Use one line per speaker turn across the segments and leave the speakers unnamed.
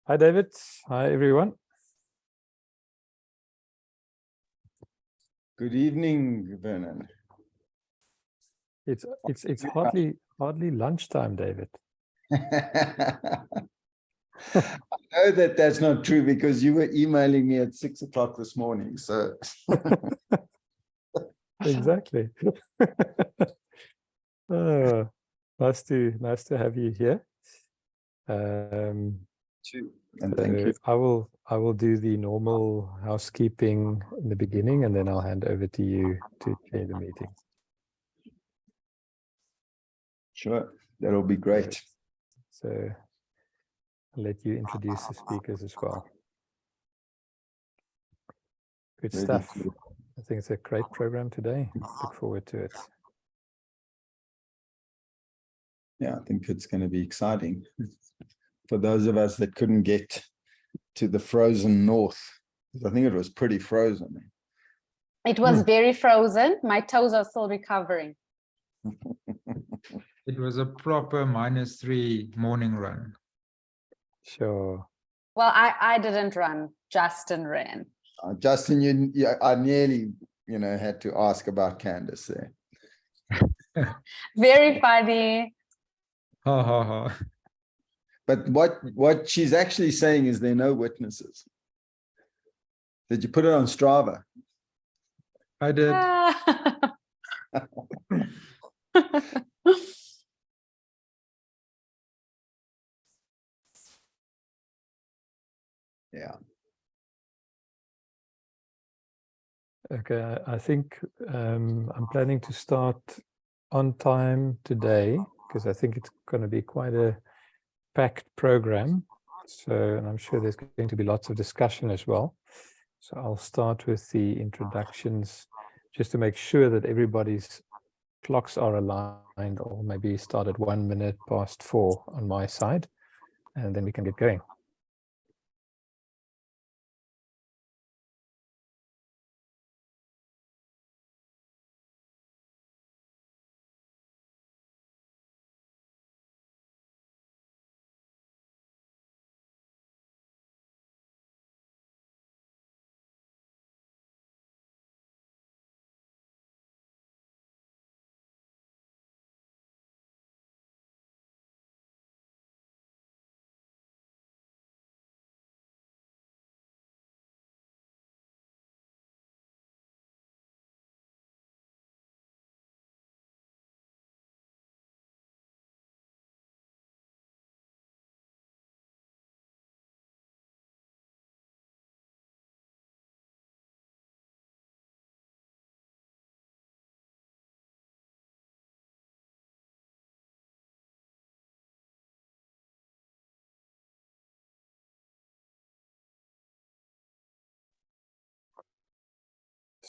Hi, David. Hi, everyone.
Good evening, Vernon.
It's hardly lunchtime, David.
I know that that's not true because you were emailing me at 6 o'clock this morning. So
Exactly. Nice to have you here.
and
So
thank you.
I will do the normal housekeeping in the beginning, and then I'll hand over to you to chair the meeting.
Sure, that'll be great.
So I'll let you introduce the speakers as well. Good
Ready
stuff.
to-
I think it's a great program today. Look forward to it.
Yeah, I think it's going to be exciting for those of us that couldn't get to the frozen north. I think it was pretty frozen.
It was very frozen. My toes are still recovering.
It was a proper -3 morning run.
Sure.
Well, I didn't run. Justin ran.
Justin, I nearly, had to ask about Candace there.
Very funny.
Ha ha ha.
But what she's actually saying is there are no witnesses. Did you put it on Strava?
I did.
Yeah.
Okay, I think I'm planning to start on time today because I think it's going to be quite a packed program. So, and I'm sure there's going to be lots of discussion as well. So I'll start with the introductions just to make sure that everybody's clocks are aligned, or maybe start at 1 minute past 4 on my side, and then we can get going.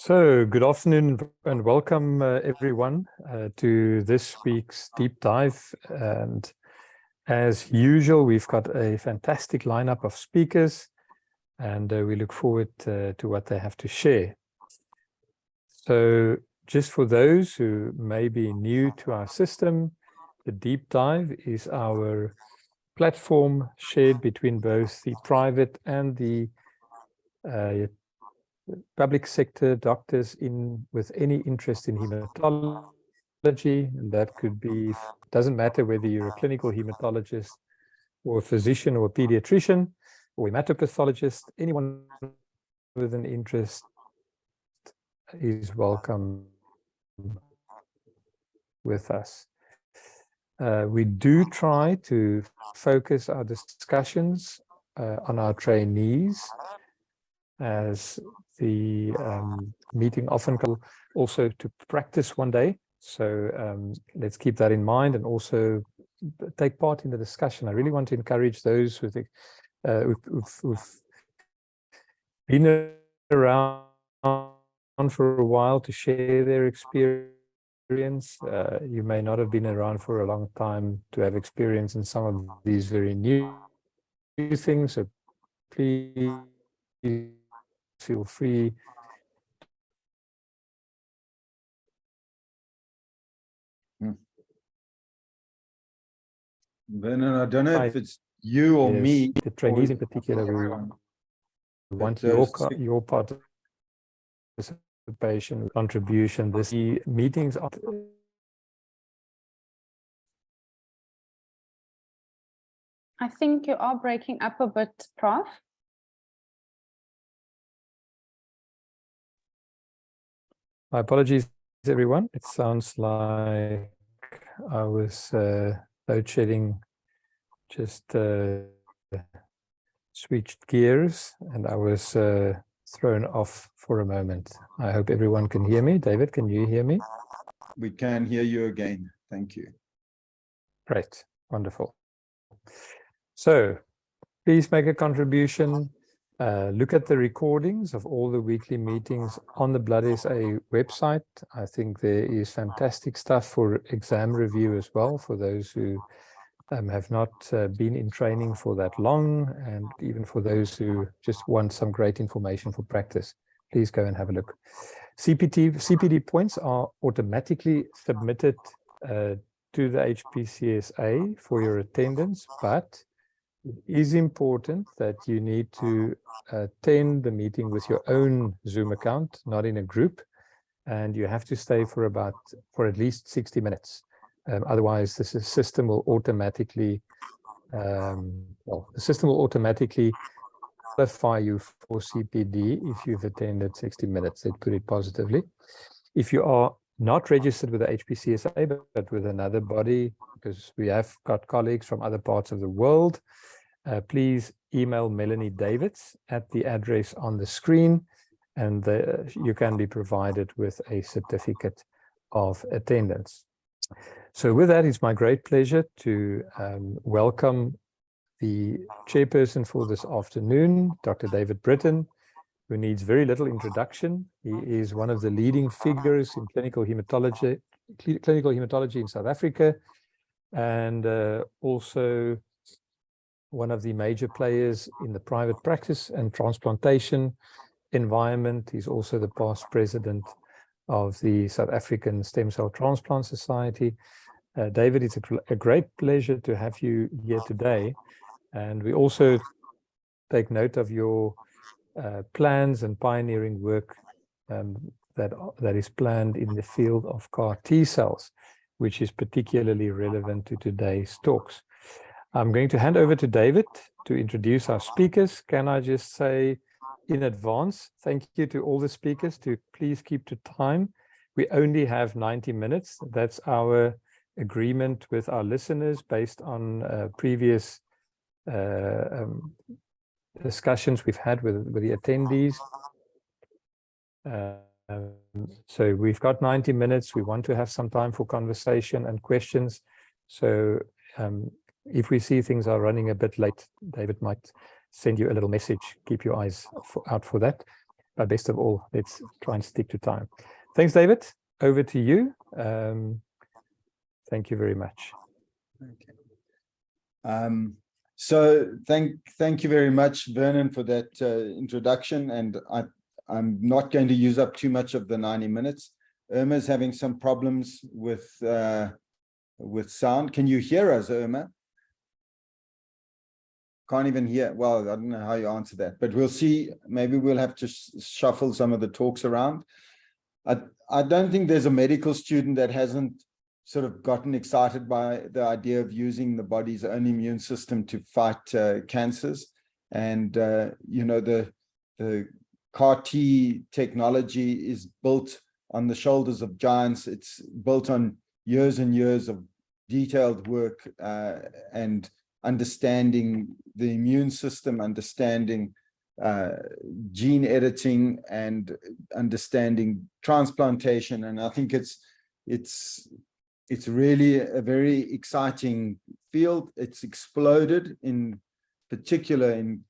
So, good afternoon and welcome everyone to this week's deep dive. And as usual, we've got a fantastic lineup of speakers, and we look forward to what they have to share. So, just for those who may be new to our system, the deep dive is our platform shared between both the private and the public sector doctors with any interest in hematology, and that could be, doesn't matter whether you're a clinical hematologist or a physician or a pediatrician or a hematopathologist, anyone with an interest is welcome with us. We do try to focus our discussions on our trainees, as the meeting often calls also to practice one day. So let's keep that in mind and also take part in the discussion. I really want to encourage those who've been around for a while to share their experience. You may not have been around for a long time to have experience in some of these very new things. So please feel free.
Vernon, I don't know if it's you or
Yes,
me.
the trainees in
or
particular, we
everyone.
want
But,
your participation, contribution. The meetings are
I think you are breaking up a bit, Prof.
My apologies, everyone. It sounds like I was load shedding, just switched gears, and I was thrown off for a moment. I hope everyone can hear me. David, can you hear me?
we can hear you again. Thank you.
Great, wonderful. So please make a contribution. Look at the recordings of all the weekly meetings on the Blood SA website. I think there is fantastic stuff for exam review as well, for those who have not been in training for that long, and even for those who just want some great information for practice. Please go and have a look. CPD points are automatically submitted to the HPCSA for your attendance, but it is important that you need to attend the meeting with your own Zoom account, not in a group, and you have to stay for at least 60 minutes. Otherwise, the system will automatically qualify you for CPD if you've attended 60 minutes. Let's put it positively. If you are not registered with the HPCSA, but with another body, because we have got colleagues from other parts of the world, please email Melanie Davids at the address on the screen, and you can be provided with a certificate of attendance. So with that, it's my great pleasure to welcome the chairperson for this afternoon, Dr. David Britton, who needs very little introduction. He is one of the leading figures in clinical hematology in South Africa, and also one of the major players in the private practice and transplantation environment. He's also the past president of the South African Stem Cell Transplant Society. David, it's a great pleasure to have you here today. And we also take note of your plans and pioneering work that is planned in the field of CAR T cells, which is particularly relevant to today's talks. I'm going to hand over to David to introduce our speakers. Can I just say in advance, thank you to all the speakers to please keep to time. We only have 90 minutes. That's our agreement with our listeners based on previous discussions we've had with the attendees. So we've got 90 minutes. We want to have some time for conversation and questions. So if we see things are running a bit late, David might send you a little message. Keep your eyes out for that. But best of all, let's try and stick to time. Thanks, David. Over to you. Thank you very much.
Okay. So thank you very much, Vernon, for that introduction. And I'm not going to use up too much of the 90 minutes. Irma's having some problems with sound. Can you hear us, Irma? Can't even hear. Well, I don't know how you answer that, but we'll see. Maybe we'll have to shuffle some of the talks around. I don't think there's a medical student that hasn't sort of gotten excited by the idea of using the body's own immune system to fight cancers. And, you know, the CAR T technology is built on the shoulders of giants. It's built on years and years of detailed work and understanding the immune system, understanding gene editing, and understanding transplantation. And I think it's really a very exciting field. It's exploded in particular in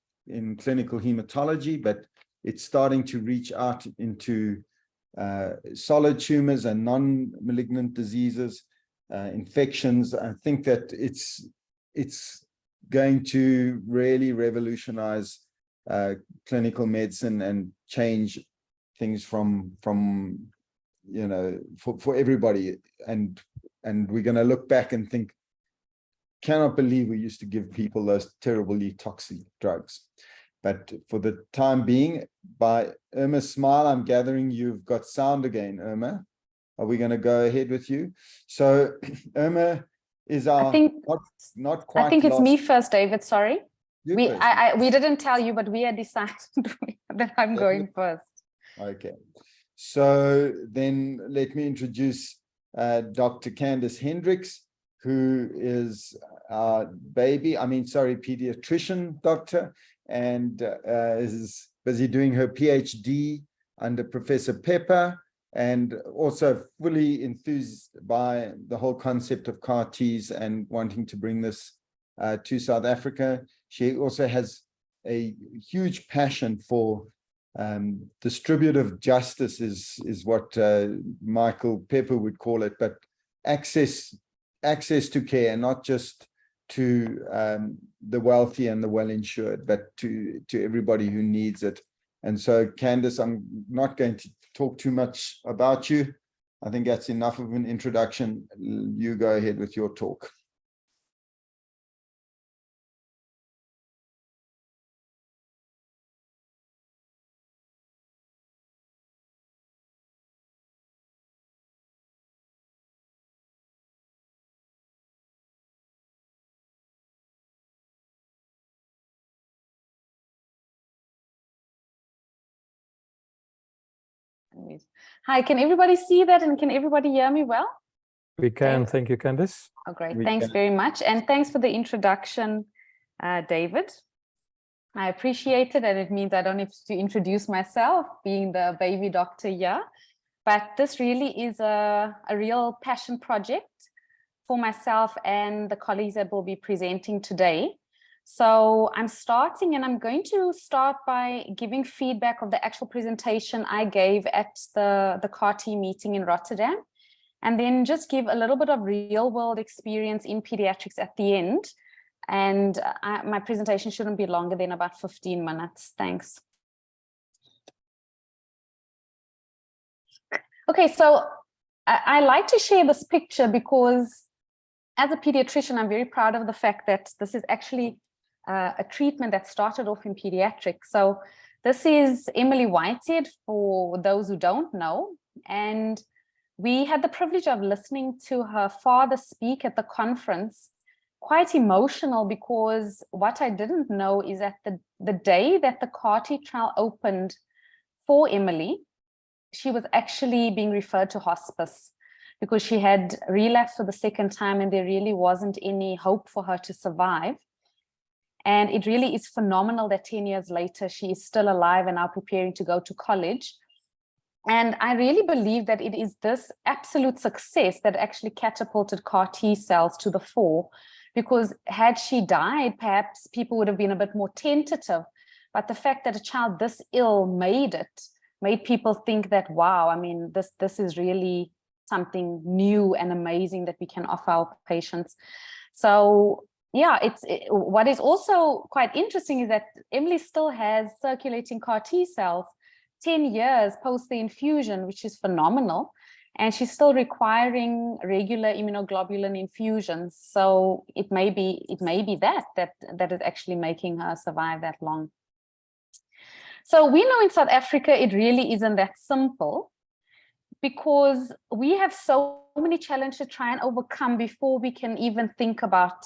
clinical hematology, but it's starting to reach out into solid tumors and non-malignant diseases, infections. I think that it's going to really revolutionize clinical medicine and change things from you know, for everybody. And we're going to look back and think cannot believe we used to give people those terribly toxic drugs. But for the time being, by Irma's smile, I'm gathering you've got sound again, Irma. Are we going to go ahead with you? So Irma is our not quite.
I think it's
lost.
me first, David. Sorry.
You
We
first.
didn't tell you, but we had decided that I'm going first.
Okay. So then let me introduce Dr. Candice Hendricks, who is our pediatrician doctor, and is busy doing her PhD under Professor Pepper, and also fully enthused by the whole concept of CAR-Ts and wanting to bring this to South Africa. She also has a huge passion for distributive justice is what Michael Pepper would call it, but access to care, not just to the wealthy and the well-insured, but to everybody who needs it. And so, Candice, I'm not going to talk too much about you. I think that's enough of an introduction. You go ahead with your talk.
Hi, can everybody see that, and can everybody hear me well?
We can. Thank you, Candice.
Oh, great. Thanks very much. And thanks for the introduction, David. I appreciate it. And it means I don't have to introduce myself, being the baby doctor here. But this really is a real passion project for myself and the colleagues that will be presenting today. So I'm starting, and I'm going to start by giving feedback of the actual presentation I gave at the CAR-T meeting in Rotterdam, and then just give a little bit of real world experience in pediatrics at the end. And my presentation shouldn't be longer than about 15 minutes. Thanks. Okay, so I like to share this picture because as a pediatrician, I'm very proud of the fact that this is actually a treatment that started off in pediatrics. So this is Emily Whitehead, for those who don't know. And we had the privilege of listening to her father speak at the conference. Quite emotional, because what I didn't know is that the day that the CAR-T trial opened for Emily, she was actually being referred to hospice because she had relapsed for the second time and there really wasn't any hope for her to survive. And it really is phenomenal that 10 years later, she is still alive and now preparing to go to college. And I really believe that it is this absolute success that actually catapulted CAR-T cells to the fore, because had she died, perhaps people would have been a bit more tentative. But the fact that a child this ill made people think that, wow, I mean, this is really something new and amazing that we can offer our patients. So yeah, what is also quite interesting is that Emily still has circulating CAR-T cells 10 years post the infusion, which is phenomenal. And she's still requiring regular immunoglobulin infusions. So it may be that is actually making her survive that long. So we know in South Africa, it really isn't that simple, because we have so many challenges to try and overcome before we can even think about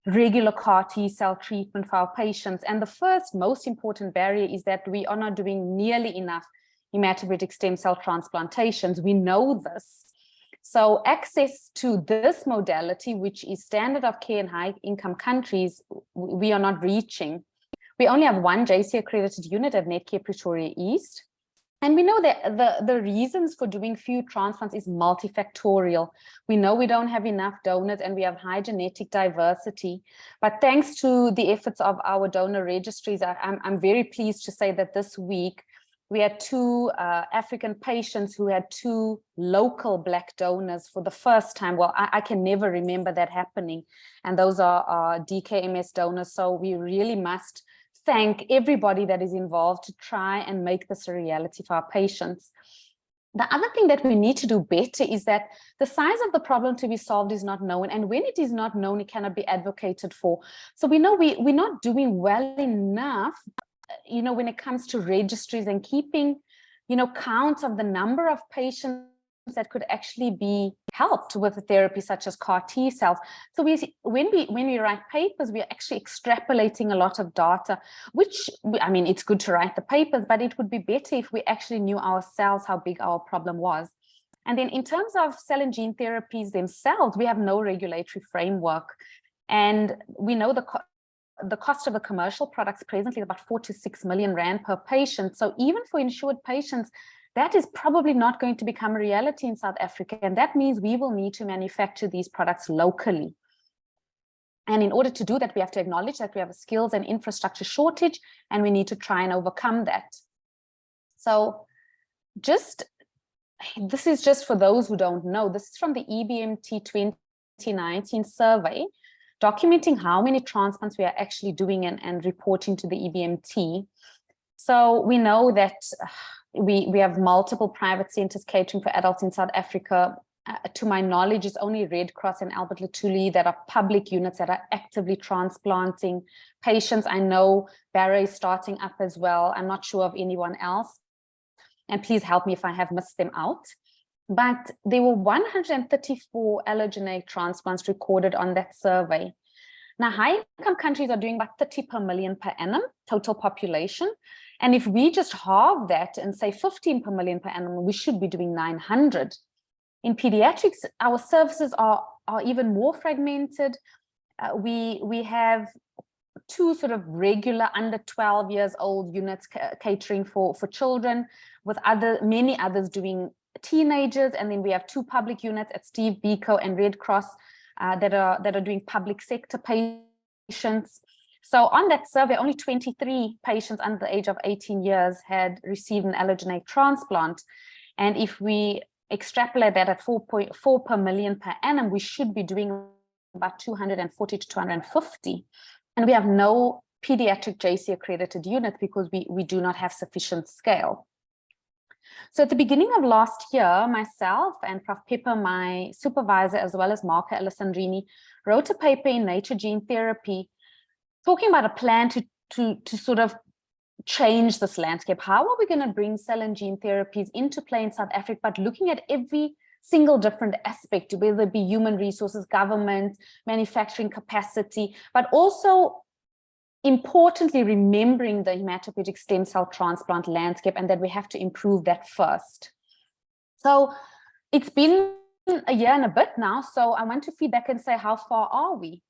regular CAR-T cell treatment for our patients. And the first most important barrier is that we are not doing nearly enough hematopoietic stem cell transplantations. We know this. So access to this modality, which is standard of care in high-income countries, we are not reaching. We only have one JC accredited unit at Netcare Pretoria East. And we know that the reasons for doing few transplants is multifactorial. We know we don't have enough donors and we have high genetic diversity. But thanks to the efforts of our donor registries, I'm very pleased to say that this week we had 2 African patients who had 2 local Black donors for the first time. Well, I can never remember that happening. And those are DKMS donors. So we really must thank everybody that is involved to try and make this a reality for our patients. The other thing that we need to do better is that the size of the problem to be solved is not known. And when it is not known, it cannot be advocated for. So we know we're not doing well enough, when it comes to registries and keeping, count of the number of patients that could actually be helped with a therapy such as CAR T cells. So when we write papers, we are actually extrapolating a lot of data, which, I mean, it's good to write the papers, but it would be better if we actually knew ourselves how big our problem was. And then in terms of cell and gene therapies themselves, we have no regulatory framework. And we know the cost of the commercial products presently is about 4 to 6 million rand per patient. So even for insured patients, that is probably not going to become a reality in South Africa. And that means we will need to manufacture these products locally. And in order to do that, we have to acknowledge that we have a skills and infrastructure shortage, and we need to try and overcome that. So this is just for those who don't know, this is from the EBMT 2019 survey, documenting how many transplants we are actually doing and reporting to the EBMT. So we know that we have multiple private centers catering for adults in South Africa. To my knowledge, it's only Red Cross and Albert Lutuli that are public units that are actively transplanting patients. I know Barra is starting up as well. I'm not sure of anyone else. And please help me if I have missed them out. But there were 134 allogeneic transplants recorded on that survey. Now, high-income countries are doing about 30 per million per annum, total population. And if we just halve that and say 15 per million per annum, we should be doing 900. In pediatrics, our services are even more fragmented. We have 2 sort of regular under 12 years old units catering for children, with many others doing teenagers. And then we have 2 public units at Steve Biko and Red Cross that are doing public sector patients. So on that survey, only 23 patients under the age of 18 years had received an allogeneic transplant. And if we extrapolate that at 4.4 per million per annum, we should be doing about 240 to 250. And we have no pediatric JC accredited units because we do not have sufficient scale. So at the beginning of last year, myself and Prof. Pepper, my supervisor, as well as Marco Alessandrini, wrote a paper in Nature Gene Therapy talking about a plan to sort of change this landscape. How are we going to bring cell and gene therapies into play in South Africa, but looking at every single different aspect, whether it be human resources, government, manufacturing capacity, but also importantly remembering the hematopoietic stem cell transplant landscape, and that we have to improve that first. So it's been a year and a bit now, so I want to feed back and say, how far are we?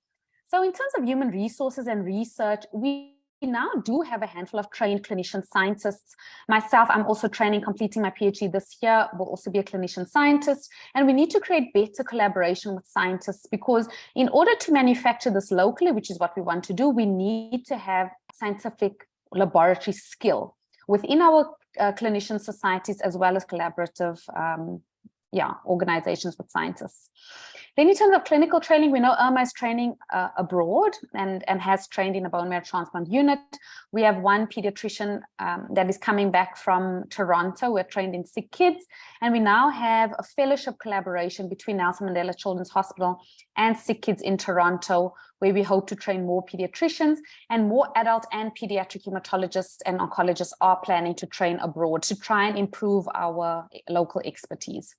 So in terms of human resources and research, we now do have a handful of trained clinician scientists. Myself, I'm also training, completing my PhD this year, will also be a clinician scientist. And we need to create better collaboration with scientists, because in order to manufacture this locally, which is what we want to do, we need to have scientific laboratory skill within our clinician societies, as well as collaborative organizations with scientists. Then in terms of clinical training, we know Irma is training abroad and has trained in a bone marrow transplant unit. We have one pediatrician that is coming back from Toronto. We're trained in sick kids. And we now have a fellowship collaboration between Nelson Mandela Children's Hospital and sick kids in Toronto, where we hope to train more pediatricians, and more adult and pediatric hematologists and oncologists are planning to train abroad to try and improve our local expertise.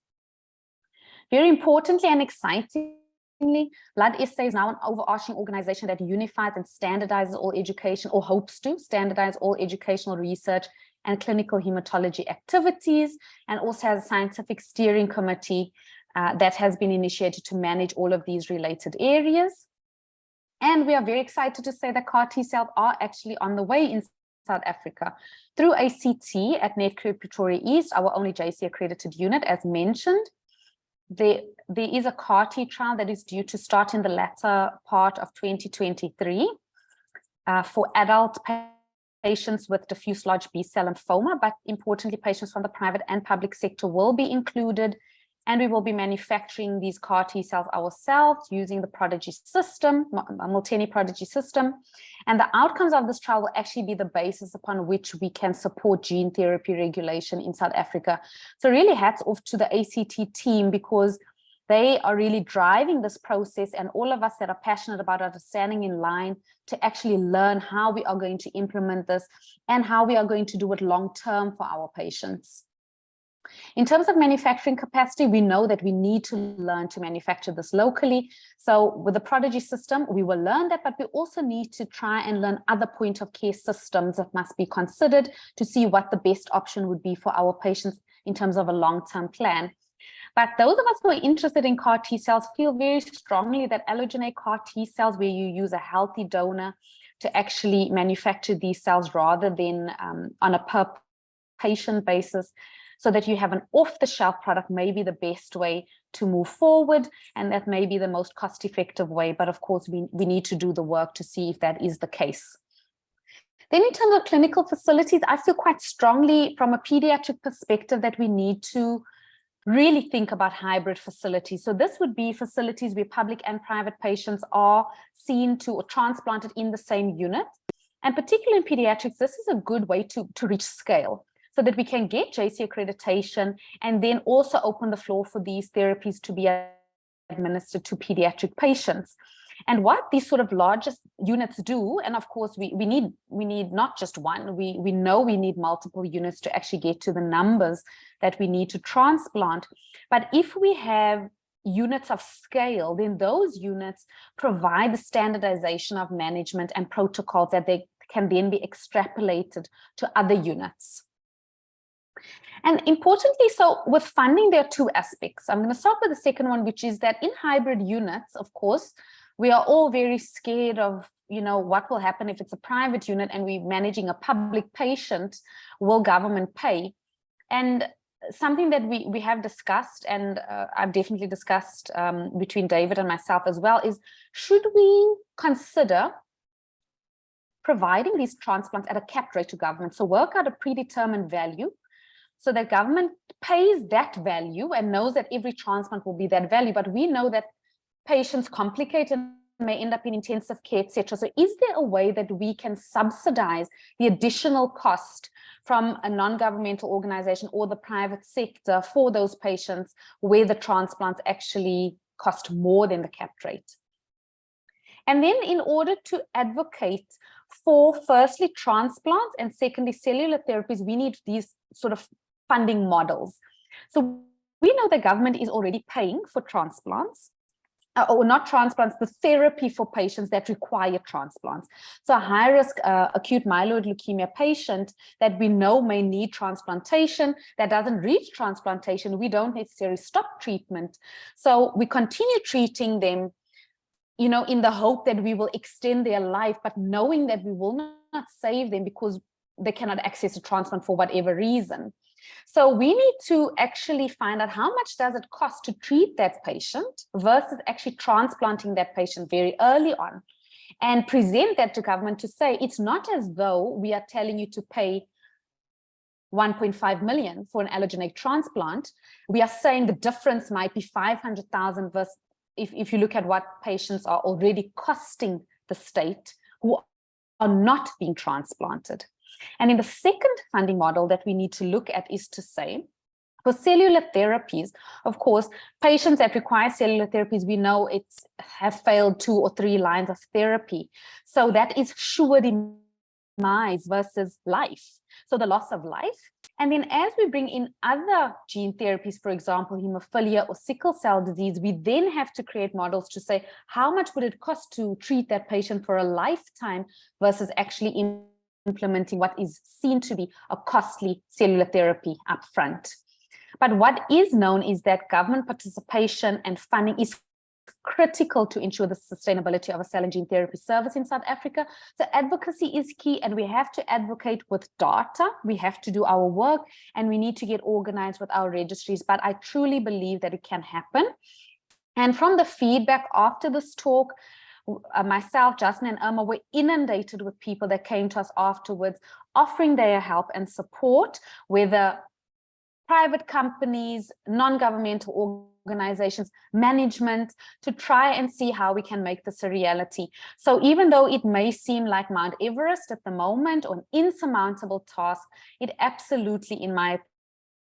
Very importantly and excitingly, Blood SA is now an overarching organization that unifies and standardizes all education, or hopes to standardize all educational research and clinical hematology activities, and also has a scientific steering committee that has been initiated to manage all of these related areas. And we are very excited to say that CAR T cells are actually on the way in South Africa through ACT at Netcare Pretoria East, our only JC accredited unit, as mentioned. There is a CAR T trial that is due to start in the latter part of 2023 for adult patients with diffuse large B-cell lymphoma, but importantly, patients from the private and public sector will be included. And we will be manufacturing these CAR T cells ourselves using the Prodigy system, Molteni Prodigy system. And the outcomes of this trial will actually be the basis upon which we can support gene therapy regulation in South Africa. So really hats off to the ACT team, because they are really driving this process, and all of us that are passionate about it are standing in line to actually learn how we are going to implement this and how we are going to do it long term for our patients. In terms of manufacturing capacity, we know that we need to learn to manufacture this locally. So with the Prodigy system, we will learn that, but we also need to try and learn other point of care systems that must be considered to see what the best option would be for our patients in terms of a long-term plan. But those of us who are interested in CAR T cells feel very strongly that allogeneic CAR T cells, where you use a healthy donor to actually manufacture these cells rather than on a per patient basis, so that you have an off-the-shelf product, may be the best way to move forward, and that may be the most cost-effective way. But of course, we need to do the work to see if that is the case. Then in terms of clinical facilities, I feel quite strongly from a pediatric perspective that we need to really think about hybrid facilities. So this would be facilities where public and private patients are seen to or transplanted in the same unit. And particularly in pediatrics, this is a good way to reach scale, so that we can get JC accreditation and then also open the floor for these therapies to be administered to pediatric patients. And what these sort of largest units do, and of course we need not just one, we know we need multiple units to actually get to the numbers that we need to transplant. But if we have units of scale, then those units provide the standardization of management and protocols that they can then be extrapolated to other units. And importantly, so with funding, there are two aspects. I'm going to start with the second one, which is that in hybrid units, of course, we are all very scared of, what will happen if it's a private unit and we're managing a public patient. Will government pay? And something that we have discussed, and I've definitely discussed between David and myself as well, is should we consider providing these transplants at a capped rate to government? So work out a predetermined value so that government pays that value and knows that every transplant will be that value. But we know that patients complicate and may end up in intensive care, etc. So is there a way that we can subsidize the additional cost from a non-governmental organization or the private sector for those patients where the transplants actually cost more than the capped rate? And then in order to advocate for firstly transplants and secondly cellular therapies, we need these sort of funding models. So we know the government is already paying for transplants, or not transplants, the therapy for patients that require transplants. So a high-risk acute myeloid leukemia patient that we know may need transplantation, that doesn't reach transplantation, we don't necessarily stop treatment. So we continue treating them, in the hope that we will extend their life, but knowing that we will not save them because they cannot access a transplant for whatever reason. So we need to actually find out how much does it cost to treat that patient versus actually transplanting that patient very early on, and present that to government to say, it's not as though we are telling you to pay 1.5 million for an allogeneic transplant. We are saying the difference might be 500,000 versus if you look at what patients are already costing the state who are not being transplanted. And in the second funding model that we need to look at is to say, for cellular therapies, of course, patients that require cellular therapies, we know have failed 2 or 3 lines of therapy. So that is sure demise versus life. So the loss of life. And then as we bring in other gene therapies, for example, hemophilia or sickle cell disease, we then have to create models to say, how much would it cost to treat that patient for a lifetime versus actually implementing what is seen to be a costly cellular therapy up front. But what is known is that government participation and funding is critical to ensure the sustainability of a cell and gene therapy service in South Africa. So advocacy is key, and we have to advocate with data. We have to do our work, and we need to get organized with our registries. But I truly believe that it can happen. And from the feedback after this talk, myself, Justin, and Irma were inundated with people that came to us afterwards, offering their help and support, whether private companies, non-governmental organizations, management, to try and see how we can make this a reality. So even though it may seem like Mount Everest at the moment or an insurmountable task, it absolutely, in my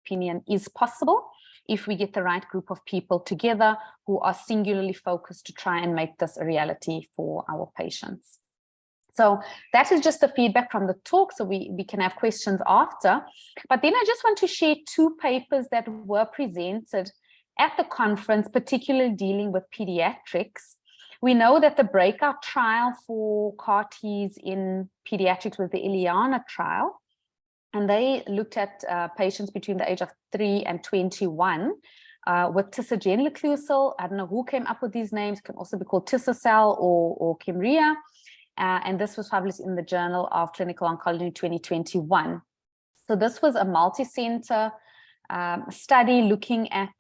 opinion, is possible if we get the right group of people together who are singularly focused to try and make this a reality for our patients. So that is just the feedback from the talk, so we can have questions after. But then I just want to share two papers that were presented at the conference, particularly dealing with pediatrics. We know that the breakout trial for CAR-Ts in pediatrics was the Ileana trial, and they looked at patients between the age of 3 and 21 with tisagenlecleucel. I don't know who came up with these names. It can also be called Tisacel or Kymriah. And this was published in the Journal of Clinical Oncology 2021. So this was a multi-center study looking at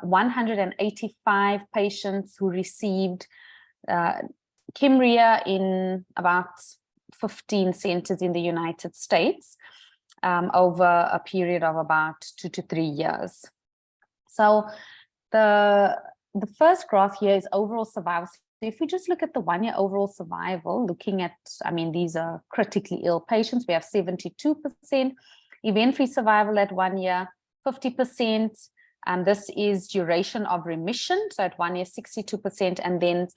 185 patients who received Kymriah in about 15 centers in the United States over a period of about 2 to 3 years. So the first graph here is overall survival. If we just look at the 1-year overall survival, looking at, I mean, these are critically ill patients, we have 72%, event-free survival at 1 year, 50%, and this is duration of remission, so at 1 year, 62%, and then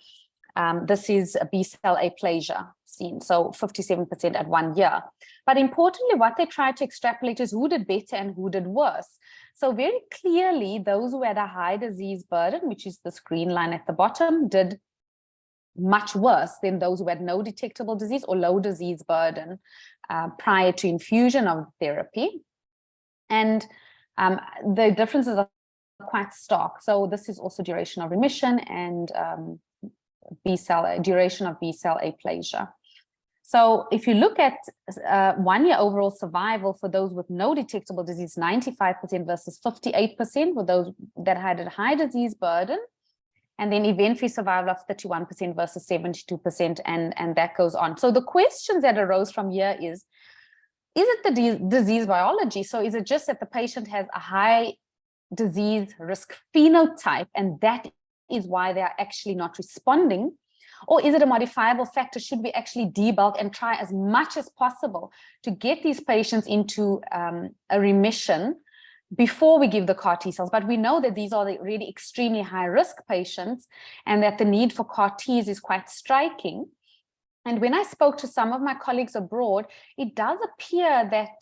this is a B-cell aplasia seen, so 57% at 1 year. But importantly, what they tried to extrapolate is who did better and who did worse. So very clearly, those who had a high disease burden, which is this green line at the bottom, did much worse than those who had no detectable disease or low disease burden prior to infusion of therapy. And the differences are quite stark. So this is also duration of remission and duration of B-cell aplasia. So if you look at 1 year overall survival for those with no detectable disease, 95% versus 58% for those that had a high disease burden. And then event-free survival of 31% versus 72%, and that goes on. So the questions that arose from here is it the disease biology? So is it just that the patient has a high disease risk phenotype, and that is why they are actually not responding? Or is it a modifiable factor? Should we actually debulk and try as much as possible to get these patients into a remission before we give the CAR T cells? But we know that these are the really extremely high risk patients and that the need for CAR Ts is quite striking. And when I spoke to some of my colleagues abroad, it does appear that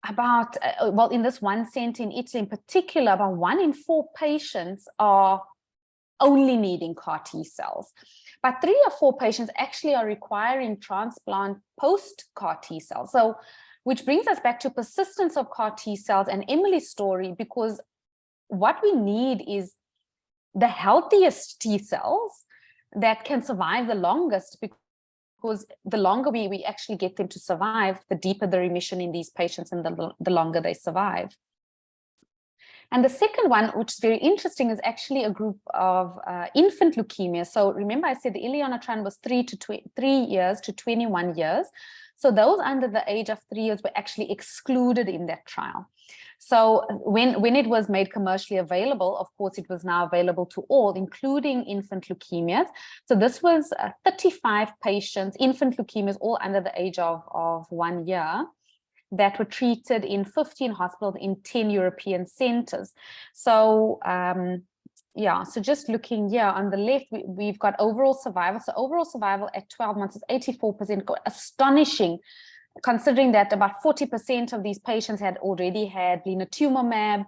about, well, in this one center in Italy in particular, about 1 in 4 patients are only needing CAR T cells. But 3 or 4 patients actually are requiring transplant post CAR T cells. So which brings us back to persistence of CAR T cells and Emily's story, because what we need is the healthiest T cells that can survive the longest, because the longer we actually get them to survive, the deeper the remission in these patients and the longer they survive. And the second one, which is very interesting, is actually a group of infant leukemia. So remember I said the Ileana trial was 3 years to 21 years. So those under the age of 3 years were actually excluded in that trial. So when it was made commercially available, of course, it was now available to all, including infant leukemias. So this was 35 patients, infant leukemias, all under the age of 1 year, that were treated in 15 hospitals in 10 European centers. So yeah, so just looking here on the left, we've got overall survival. So overall survival at 12 months is 84%, astonishing, considering that about 40% of these patients had already had blinatumomab,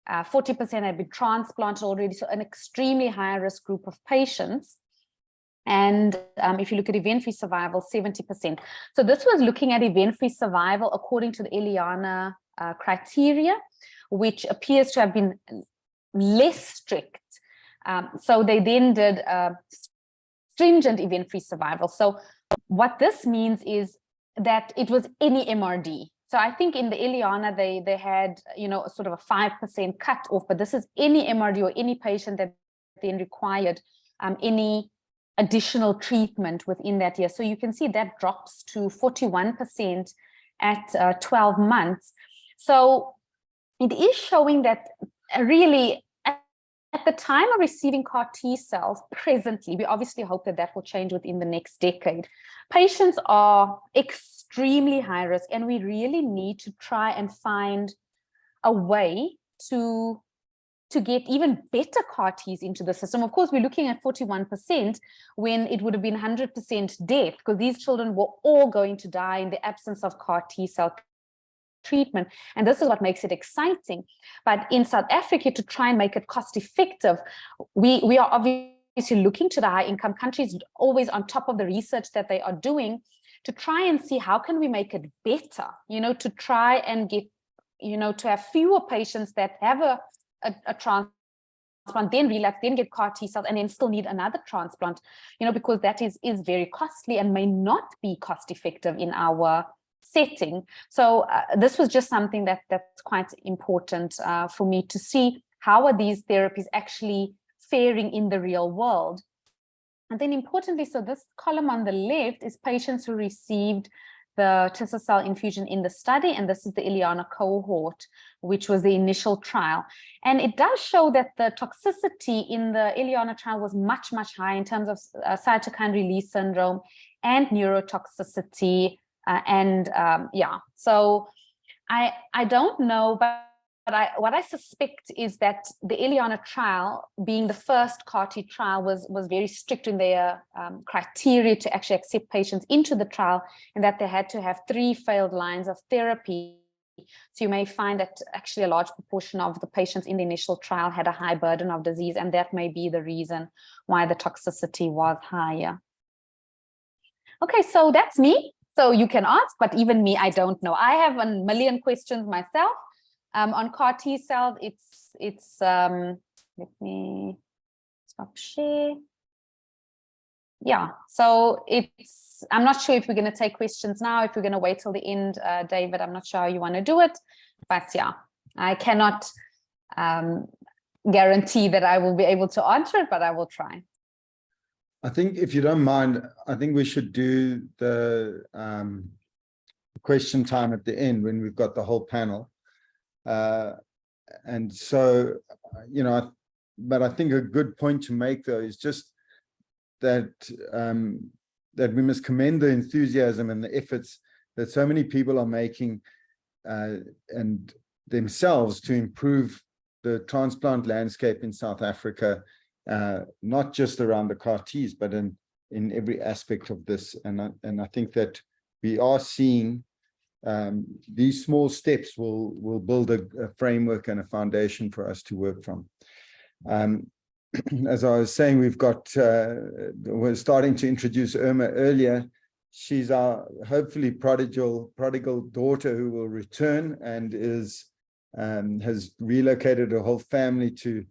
40% had been transplanted already, so an extremely high risk group of patients. And if you look at event-free survival, 70%. So this was looking at event-free survival according to the Ileana criteria, which appears to have been less strict. So they then did stringent event-free survival. So what this means is that it was any MRD. So I think in the Ileana, they had, you know, sort of a 5% cut off, but this is any MRD or any patient that then required any additional treatment within that year. So you can see that drops to 41% at 12 months. So it is showing that really at the time of receiving CAR T cells presently, we obviously hope that that will change within the next decade. Patients are extremely high risk, and we really need to try and find a way to get even better CAR Ts into the system. Of course, we're looking at 41% when it would have been 100% death, because these children were all going to die in the absence of CAR T cell treatment. And this is what makes it exciting. But in South Africa, to try and make it cost effective, we are obviously looking to the high income countries, always on top of the research that they are doing, to try and see how can we make it better, to try and get, to have fewer patients that have a transplant, then relapse, then get CAR T cells, and then still need another transplant, because that is very costly and may not be cost effective in our setting. So this was just something that's quite important for me to see. How are these therapies actually faring in the real world? And then importantly, so this column on the left is patients who received the Tisa-cell infusion in the study, and this is the Ileana cohort, which was the initial trial. And it does show that the toxicity in the Ileana trial was much, much higher in terms of cytokine release syndrome and neurotoxicity. So I don't know, but what I suspect is that the Ileana trial, being the first CAR T trial, was very strict in their criteria to actually accept patients into the trial, and that they had to have 3 failed lines of therapy. So you may find that actually a large proportion of the patients in the initial trial had a high burden of disease, and that may be the reason why the toxicity was higher. Okay, so that's me. So you can ask, but even me, I don't know. I have a million questions myself. On CAR T cells, it's let me stop share. Yeah, so I'm not sure if we're going to take questions now, if we're going to wait till the end, David. I'm not sure how you want to do it, but yeah, I cannot guarantee that I will be able to answer it, but I will try.
I think, if you don't mind, I think we should do the question time at the end when we've got the whole panel. And so, but I think a good point to make, though, is just that that we must commend the enthusiasm and the efforts that so many people are making and themselves to improve the transplant landscape in South Africa, not just around the CAR Ts, but in every aspect of this. And I think that we are seeing these small steps will build a framework and a foundation for us to work from. As I was saying, we're starting to introduce Irma earlier. She's our hopefully prodigal daughter who will return and has relocated her whole family to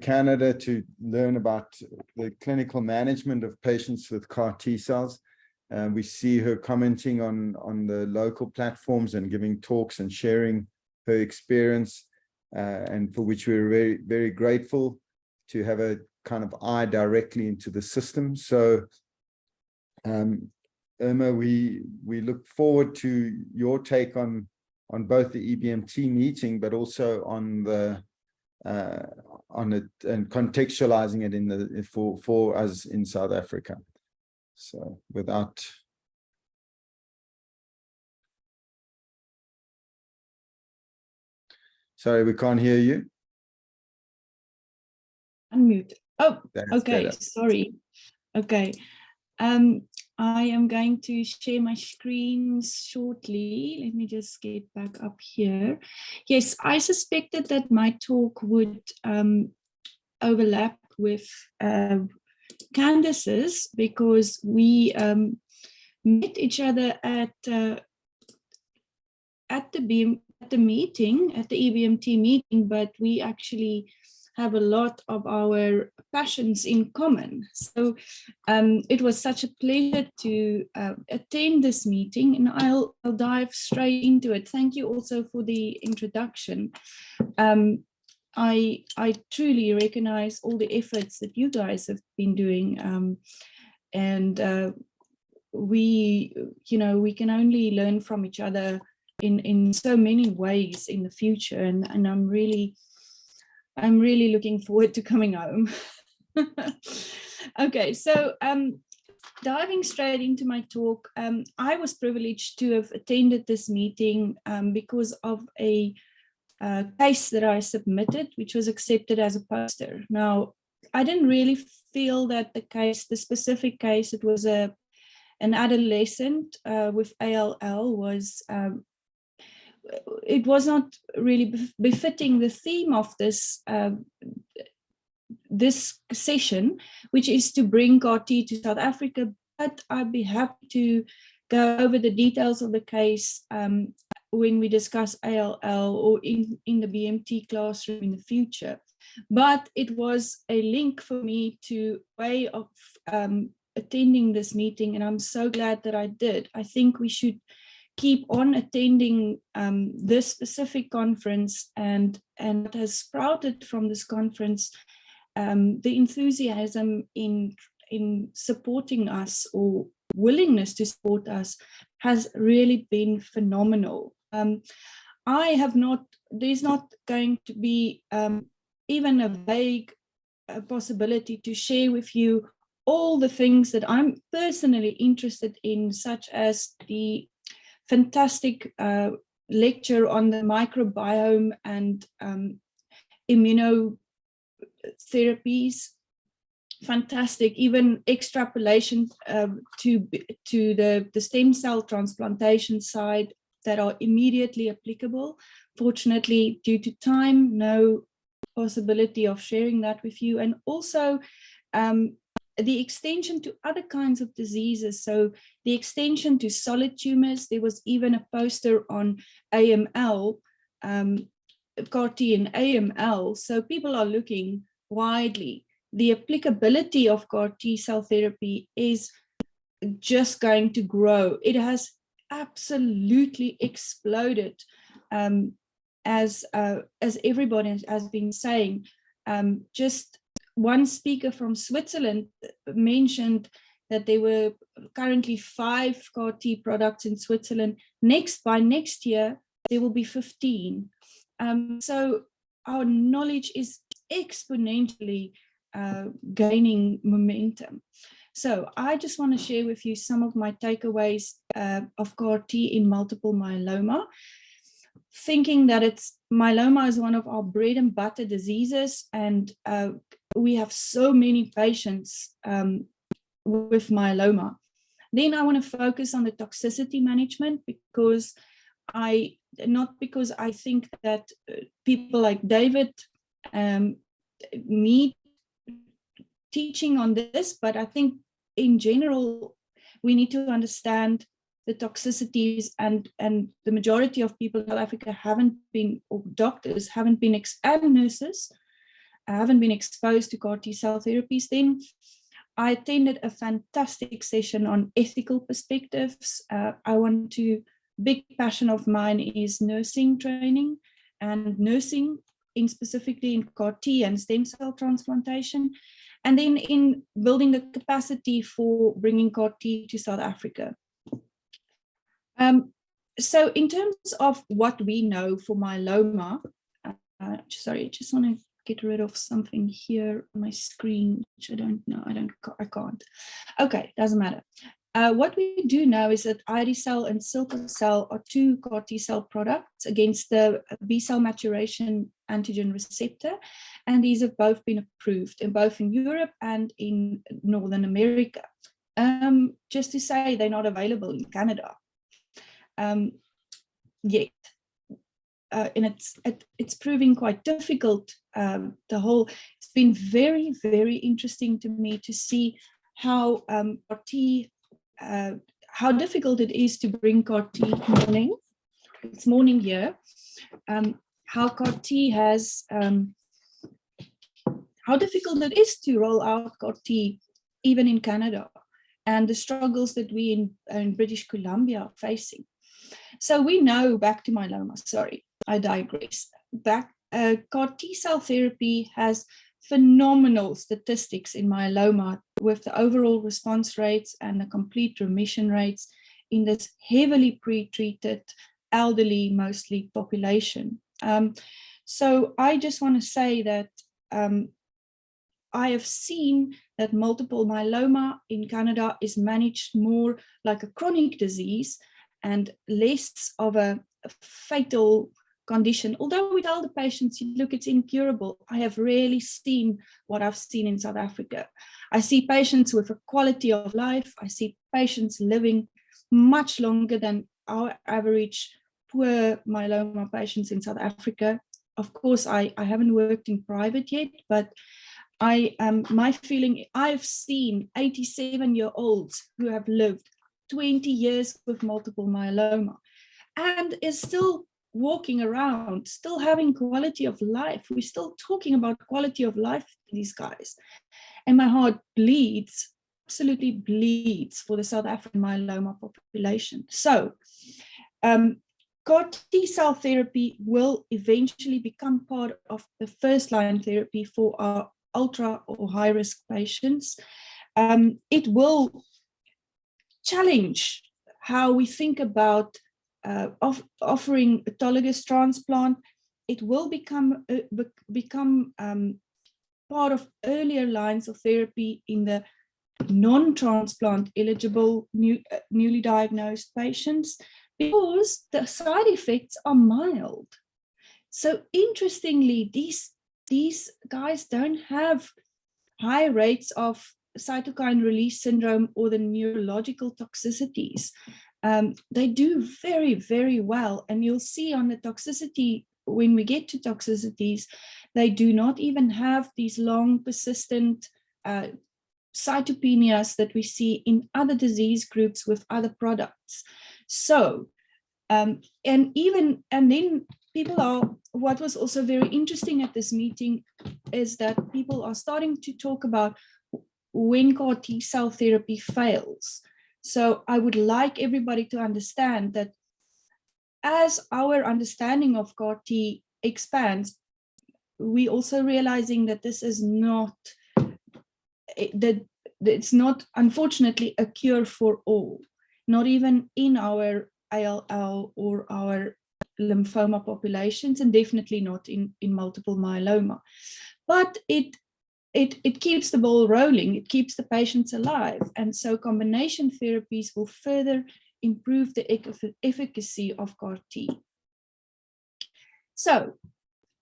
Canada to learn about the clinical management of patients with CAR T cells. We see her commenting on the local platforms and giving talks and sharing her experience, and for which we're very, very grateful to have a kind of eye directly into the system. So, Irma, we look forward to your take on both the EBMT meeting, but also on it and contextualizing it for us in South Africa. So sorry, we can't hear you.
Unmute. Oh,
That's
okay,
better.
Sorry. Okay. I am going to share my screens shortly. Let me just get back up here. Yes, I suspected that my talk would overlap with Candace's, because we met each other at the meeting, at the EBMT meeting, but we actually have a lot of our passions in common. So it was such a pleasure to attend this meeting, and I'll dive straight into it. Thank you also for the introduction. I truly recognize all the efforts that you guys have been doing, and we can only learn from each other in so many ways in the future, and I'm really looking forward to coming home. Okay, so diving straight into my talk, I was privileged to have attended this meeting because of a case that I submitted, which was accepted as a poster. Now, I didn't really feel that the specific case, it was an adolescent with ALL, was it was not really befitting the theme of this this session, which is to bring CAR-T to South Africa, but I'd be happy to go over the details of the case when we discuss ALL or in the BMT classroom in the future. But it was a link for me to a way of attending this meeting, and I'm so glad that I did. I think we should keep on attending this specific conference, and what has sprouted from this conference, the enthusiasm in supporting us, or willingness to support us, has really been phenomenal. There's not going to be even a vague possibility to share with you all the things that I'm personally interested in, such as the fantastic lecture on the microbiome and immunotherapies. Fantastic, even extrapolation to the stem cell transplantation side that are immediately applicable. Fortunately, due to time, no possibility of sharing that with you. And also the extension to other kinds of diseases. So the extension to solid tumors. There was even a poster on AML, CAR-T and AML. So people are looking widely. The applicability of CAR-T cell therapy is just going to grow. It has absolutely exploded, as everybody has been saying. Just one speaker from Switzerland mentioned that there were currently 5 CAR-T products in Switzerland. By next year, there will be 15. So our knowledge is exponentially gaining momentum. So I just want to share with you some of my takeaways of CAR-T in multiple myeloma. Thinking that myeloma is one of our bread and butter diseases, and we have so many patients with myeloma. Then I want to focus on the toxicity management, because not because I think that people like David need teaching on this, but I think in general we need to understand the toxicities, and the majority of people in South Africa or doctors haven't been, and nurses haven't been exposed to CAR-T cell therapies. Then I attended a fantastic session on ethical perspectives. Big passion of mine is nursing training, and nursing specifically in CAR-T and stem cell transplantation, and then in building the capacity for bringing CAR-T to South Africa. So in terms of what we know for myeloma, sorry, I just want to get rid of something here on my screen, which I don't know, I can't. Okay, doesn't matter. What we do know is that ide-cel and cilta-cel are 2 CAR-T cell products against the B-cell maturation antigen receptor, and these have both been approved both in Europe and in Northern America. Just to say, they're not available in Canada yet, and it's proving quite difficult. It's been very, very interesting to me to see how CAR-T, how difficult it is to bring CAR-T morning. It's morning here. How CAR-T has, how difficult it is to roll out CAR-T even in Canada, and the struggles that we in British Columbia are facing. So we know, back to myeloma, sorry, I digress. CAR-T cell therapy has phenomenal statistics in myeloma, with the overall response rates and the complete remission rates in this heavily pre-treated elderly, mostly population. So I just want to say that I have seen that multiple myeloma in Canada is managed more like a chronic disease and less of a fatal condition. Although we tell the patients, look, it's incurable. I have rarely seen what I've seen in South Africa. I see patients with a quality of life. I see patients living much longer than our average poor myeloma patients in South Africa. Of course, I haven't worked in private yet, but my feeling, I've seen 87-year-olds who have lived 20 years with multiple myeloma and is still walking around, still having quality of life. We're still talking about quality of life for these guys. And my heart bleeds, absolutely bleeds for the South African myeloma population. So CAR T-cell therapy will eventually become part of the first-line therapy for our ultra or high-risk patients. It will challenge how we think about offering autologous transplant. It will become part of earlier lines of therapy in the non-transplant eligible newly diagnosed patients, because the side effects are mild. So interestingly, these guys don't have high rates of cytokine release syndrome or the neurological toxicities. They do very, very well. And you'll see on the toxicity, when we get to toxicities, they do not even have these long persistent cytopenias that we see in other disease groups with other products. So, and then people are, what was also very interesting at this meeting is that people are starting to talk about when CAR T-cell therapy fails. So I would like everybody to understand that as our understanding of CAR T expands, we also realizing that this is not, that it's not, unfortunately, a cure for all, not even in our ALL or our lymphoma populations, and definitely not in multiple myeloma. But it keeps the ball rolling, it keeps the patients alive. And so combination therapies will further improve the efficacy of CAR T. So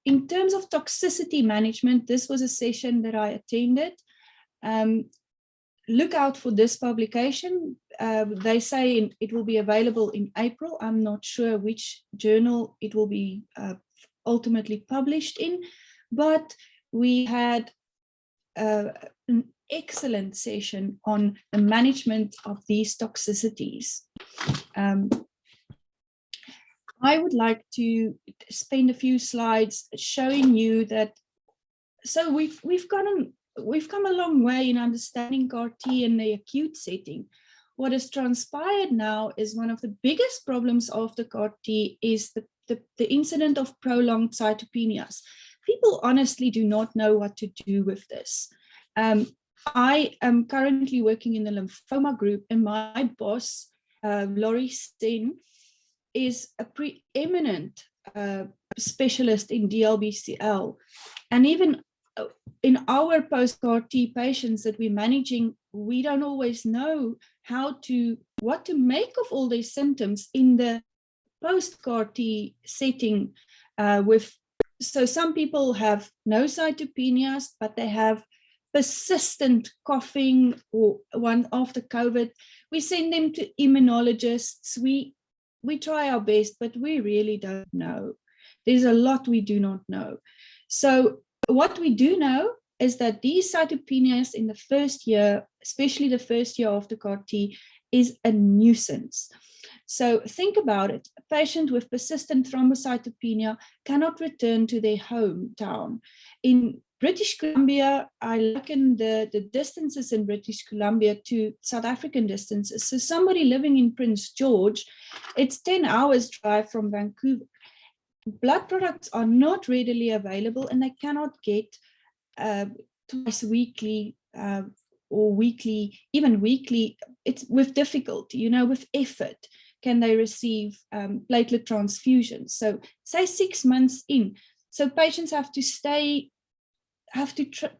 in terms of toxicity management, this was a session that I attended. Look out for this publication. They say it will be available in April. I'm not sure which journal it will be ultimately published in, but we had an excellent session on the management of these toxicities. I would like to spend a few slides showing you that. So we've come a long way in understanding CAR T in the acute setting. What has transpired now is one of the biggest problems of the CAR T is the incident of prolonged cytopenias. People honestly do not know what to do with this. I am currently working in the lymphoma group, and my boss, Laurie Sten, is a preeminent specialist in DLBCL. And even in our post-CAR T patients that we're managing, we don't always know what to make of all these symptoms in the post-CAR T setting. So some people have no cytopenias, but they have persistent coughing or one after COVID. We send them to immunologists. We try our best, but we really don't know. There's a lot we do not know. So what we do know is that these cytopenias in the first year, especially the first year after CAR T, is a nuisance. So think about it. A patient with persistent thrombocytopenia cannot return to their hometown. In British Columbia, I liken the distances in British Columbia to South African distances. So somebody living in Prince George, it's 10 hours drive from Vancouver. Blood products are not readily available, and they cannot get twice weekly or weekly, even weekly. It's with difficulty, with effort. can they receive platelet transfusions. So say 6 months in, so patients have to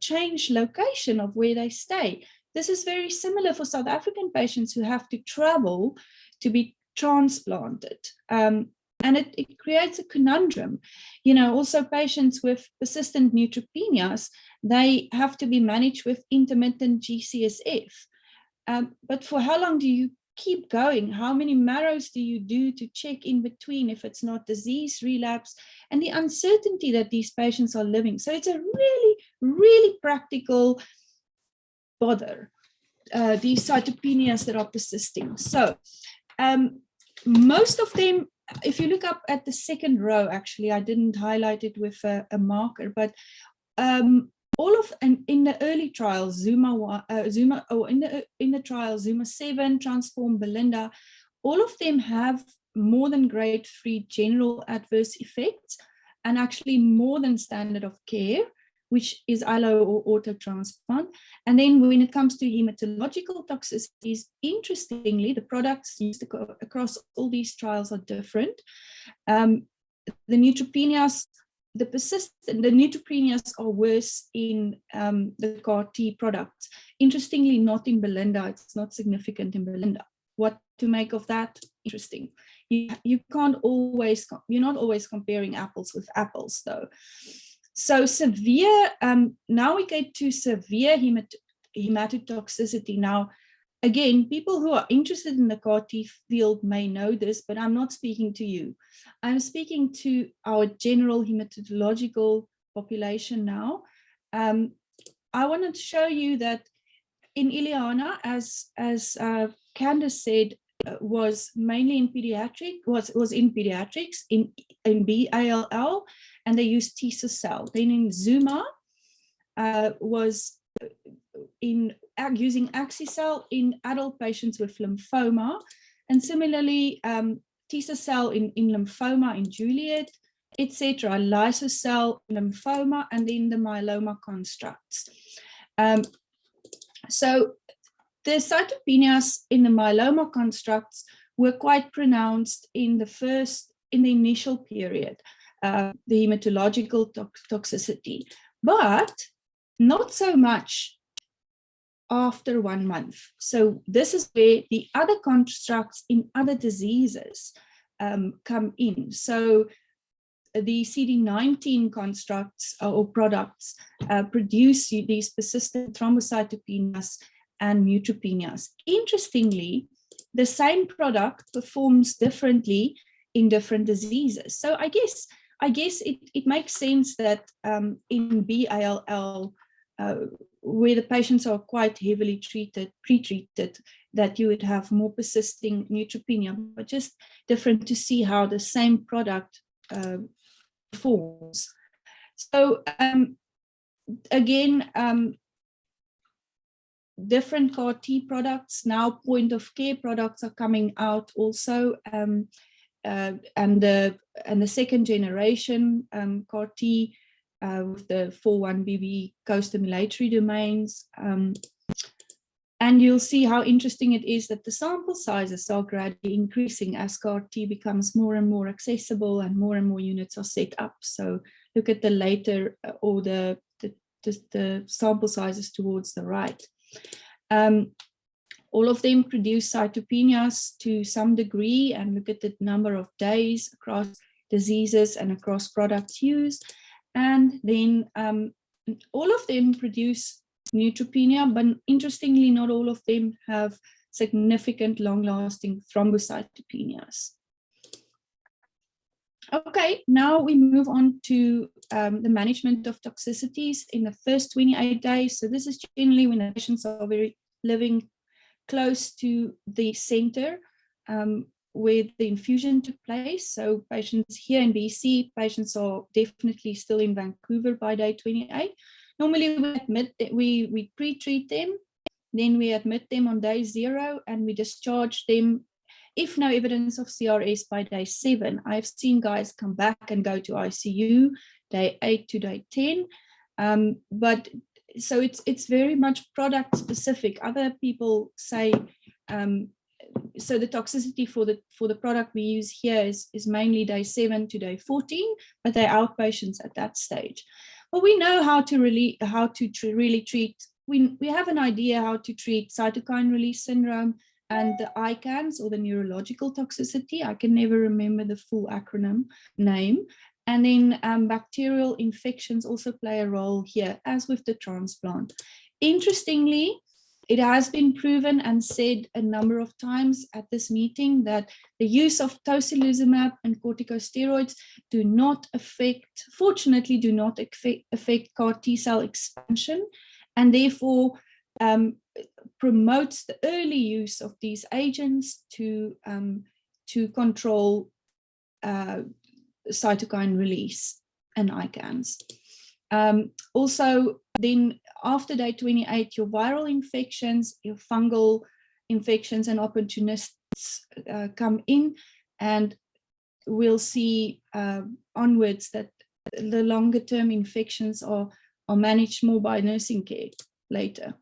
change location of where they stay. This is very similar for South African patients who have to travel to be transplanted. And it creates a conundrum. You know, also patients with persistent neutropenias, they have to be managed with intermittent GCSF. But for how long do you keep going? How many marrows do you do to check in between if it's not disease relapse, and the uncertainty that these patients are living? So it's a really, really practical bother, these cytopenias that are persisting. So most of them, if you look up at the second row, actually, I didn't highlight it with a marker, but all of, and in the early trials, in the trial Zuma 7, Transform, Belinda, all of them have more than grade 3 general adverse effects, and actually more than standard of care, which is allo or auto transplant. And then when it comes to hematological toxicities, interestingly, the products used across all these trials are different. The neutropenias, the neutropenias are worse in the CAR-T products. Interestingly, not in Belinda. It's not significant in Belinda. What to make of that? Interesting. You can't always, you're not always comparing apples with apples, though. So severe, now we get to severe hematotoxicity. Now, again, people who are interested in the CAR-T field may know this, but I'm not speaking to you. I'm speaking to our general hematological population now. I wanted to show you that in Ileana, as Candace said, was mainly in pediatric, was in pediatrics, in B-ALL, and they used T-cell. Then in Zuma was in using axi-cell in adult patients with lymphoma, and similarly T-cell in lymphoma in Juliet, etc. Lysocell lymphoma, and then the myeloma constructs. So the cytopenias in the myeloma constructs were quite pronounced in the initial period, the hematological toxicity, but not so much after 1 month. So this is where the other constructs in other diseases come in. So the CD19 constructs or products produce these persistent thrombocytopenias and neutropenias. Interestingly, the same product performs differently in different diseases. So I guess it makes sense that in B-ALL, where the patients are quite heavily pre-treated, that you would have more persisting neutropenia, but just different to see how the same product performs. So again, different CAR-T products, now point of care products are coming out also, and the second generation CAR-T with the 4-1BB co-stimulatory domains. And you'll see how interesting it is that the sample sizes are gradually increasing as CAR-T becomes more and more accessible and more units are set up. So look at the later or the sample sizes towards the right. All of them produce cytopenias to some degree, and look at the number of days across diseases and across products used. And then all of them produce neutropenia, but interestingly, not all of them have significant long-lasting thrombocytopenias. Okay, now we move on to the management of toxicities in the first 28 days. So this is generally when the patients are living close to the center where the infusion took place. So patients here in BC, patients are definitely still in Vancouver by day 28. Normally we pre-treat them, then we admit them on day 0, and we discharge them if no evidence of CRS by day 7. I've seen guys come back and go to ICU day 8 to day 10. But so it's very much product specific. Other people say so the toxicity for the product we use here is mainly day 7 to day 14, but they're outpatients at that stage. Well, we know how to really treat. We have an idea how to treat cytokine release syndrome and the ICANS, or the neurological toxicity. I can never remember the full acronym name. And then bacterial infections also play a role here, as with the transplant. Interestingly, it has been proven and said a number of times at this meeting that the use of tocilizumab and corticosteroids fortunately do not affect CAR T-cell expansion, and therefore promotes the early use of these agents to control cytokine release and ICANS. Also, then after day 28, your viral infections, your fungal infections and opportunists come in, and we'll see onwards that the longer term infections are managed more by nursing care later.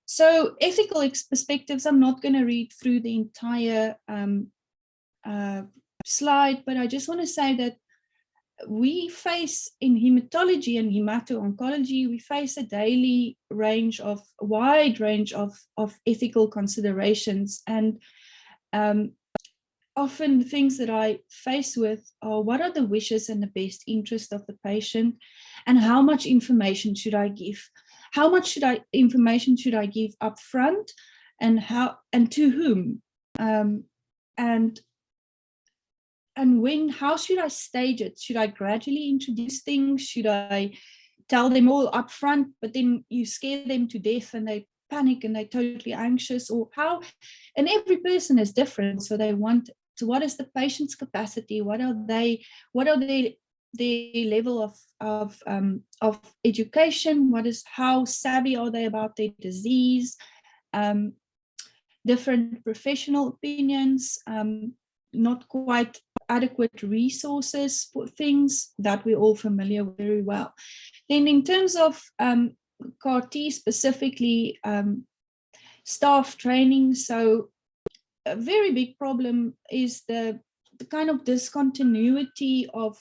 So ethical perspectives, I'm not going to read through the entire slide, but I just want to say that we face in hematology and hemato-oncology, we face a wide range of ethical considerations. And often things that I face with are, what are the wishes and the best interest of the patient, and how much information should I give? How much information should I give up front, and to whom? And when, how should I stage it? Should I gradually introduce things? Should I tell them all up front, but then you scare them to death and they panic and they're totally anxious? Or how? And every person is different. So what is the patient's capacity? What are their level of education? How savvy are they about their disease? Different professional opinions, not quite adequate resources for things that we're all familiar with very well. Then in terms of CAR T specifically, staff training, so a very big problem is the kind of discontinuity of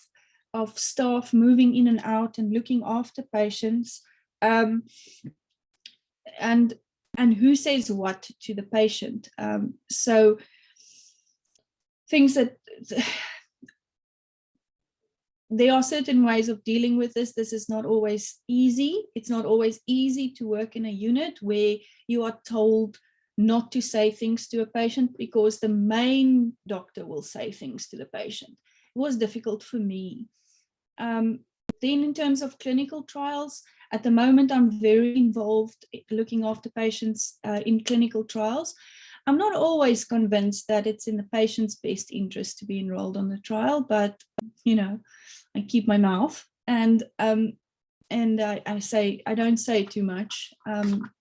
staff moving in and out and looking after patients, and who says what to the patient. So things that there are certain ways of dealing with this. This is not always easy. It's not always easy to work in a unit where you are told not to say things to a patient because the main doctor will say things to the patient. It was difficult for me. Then in terms of clinical trials, at the moment, I'm very involved looking after patients in clinical trials. I'm not always convinced that it's in the patient's best interest to be enrolled on the trial, but I keep my mouth and I don't say too much. I'm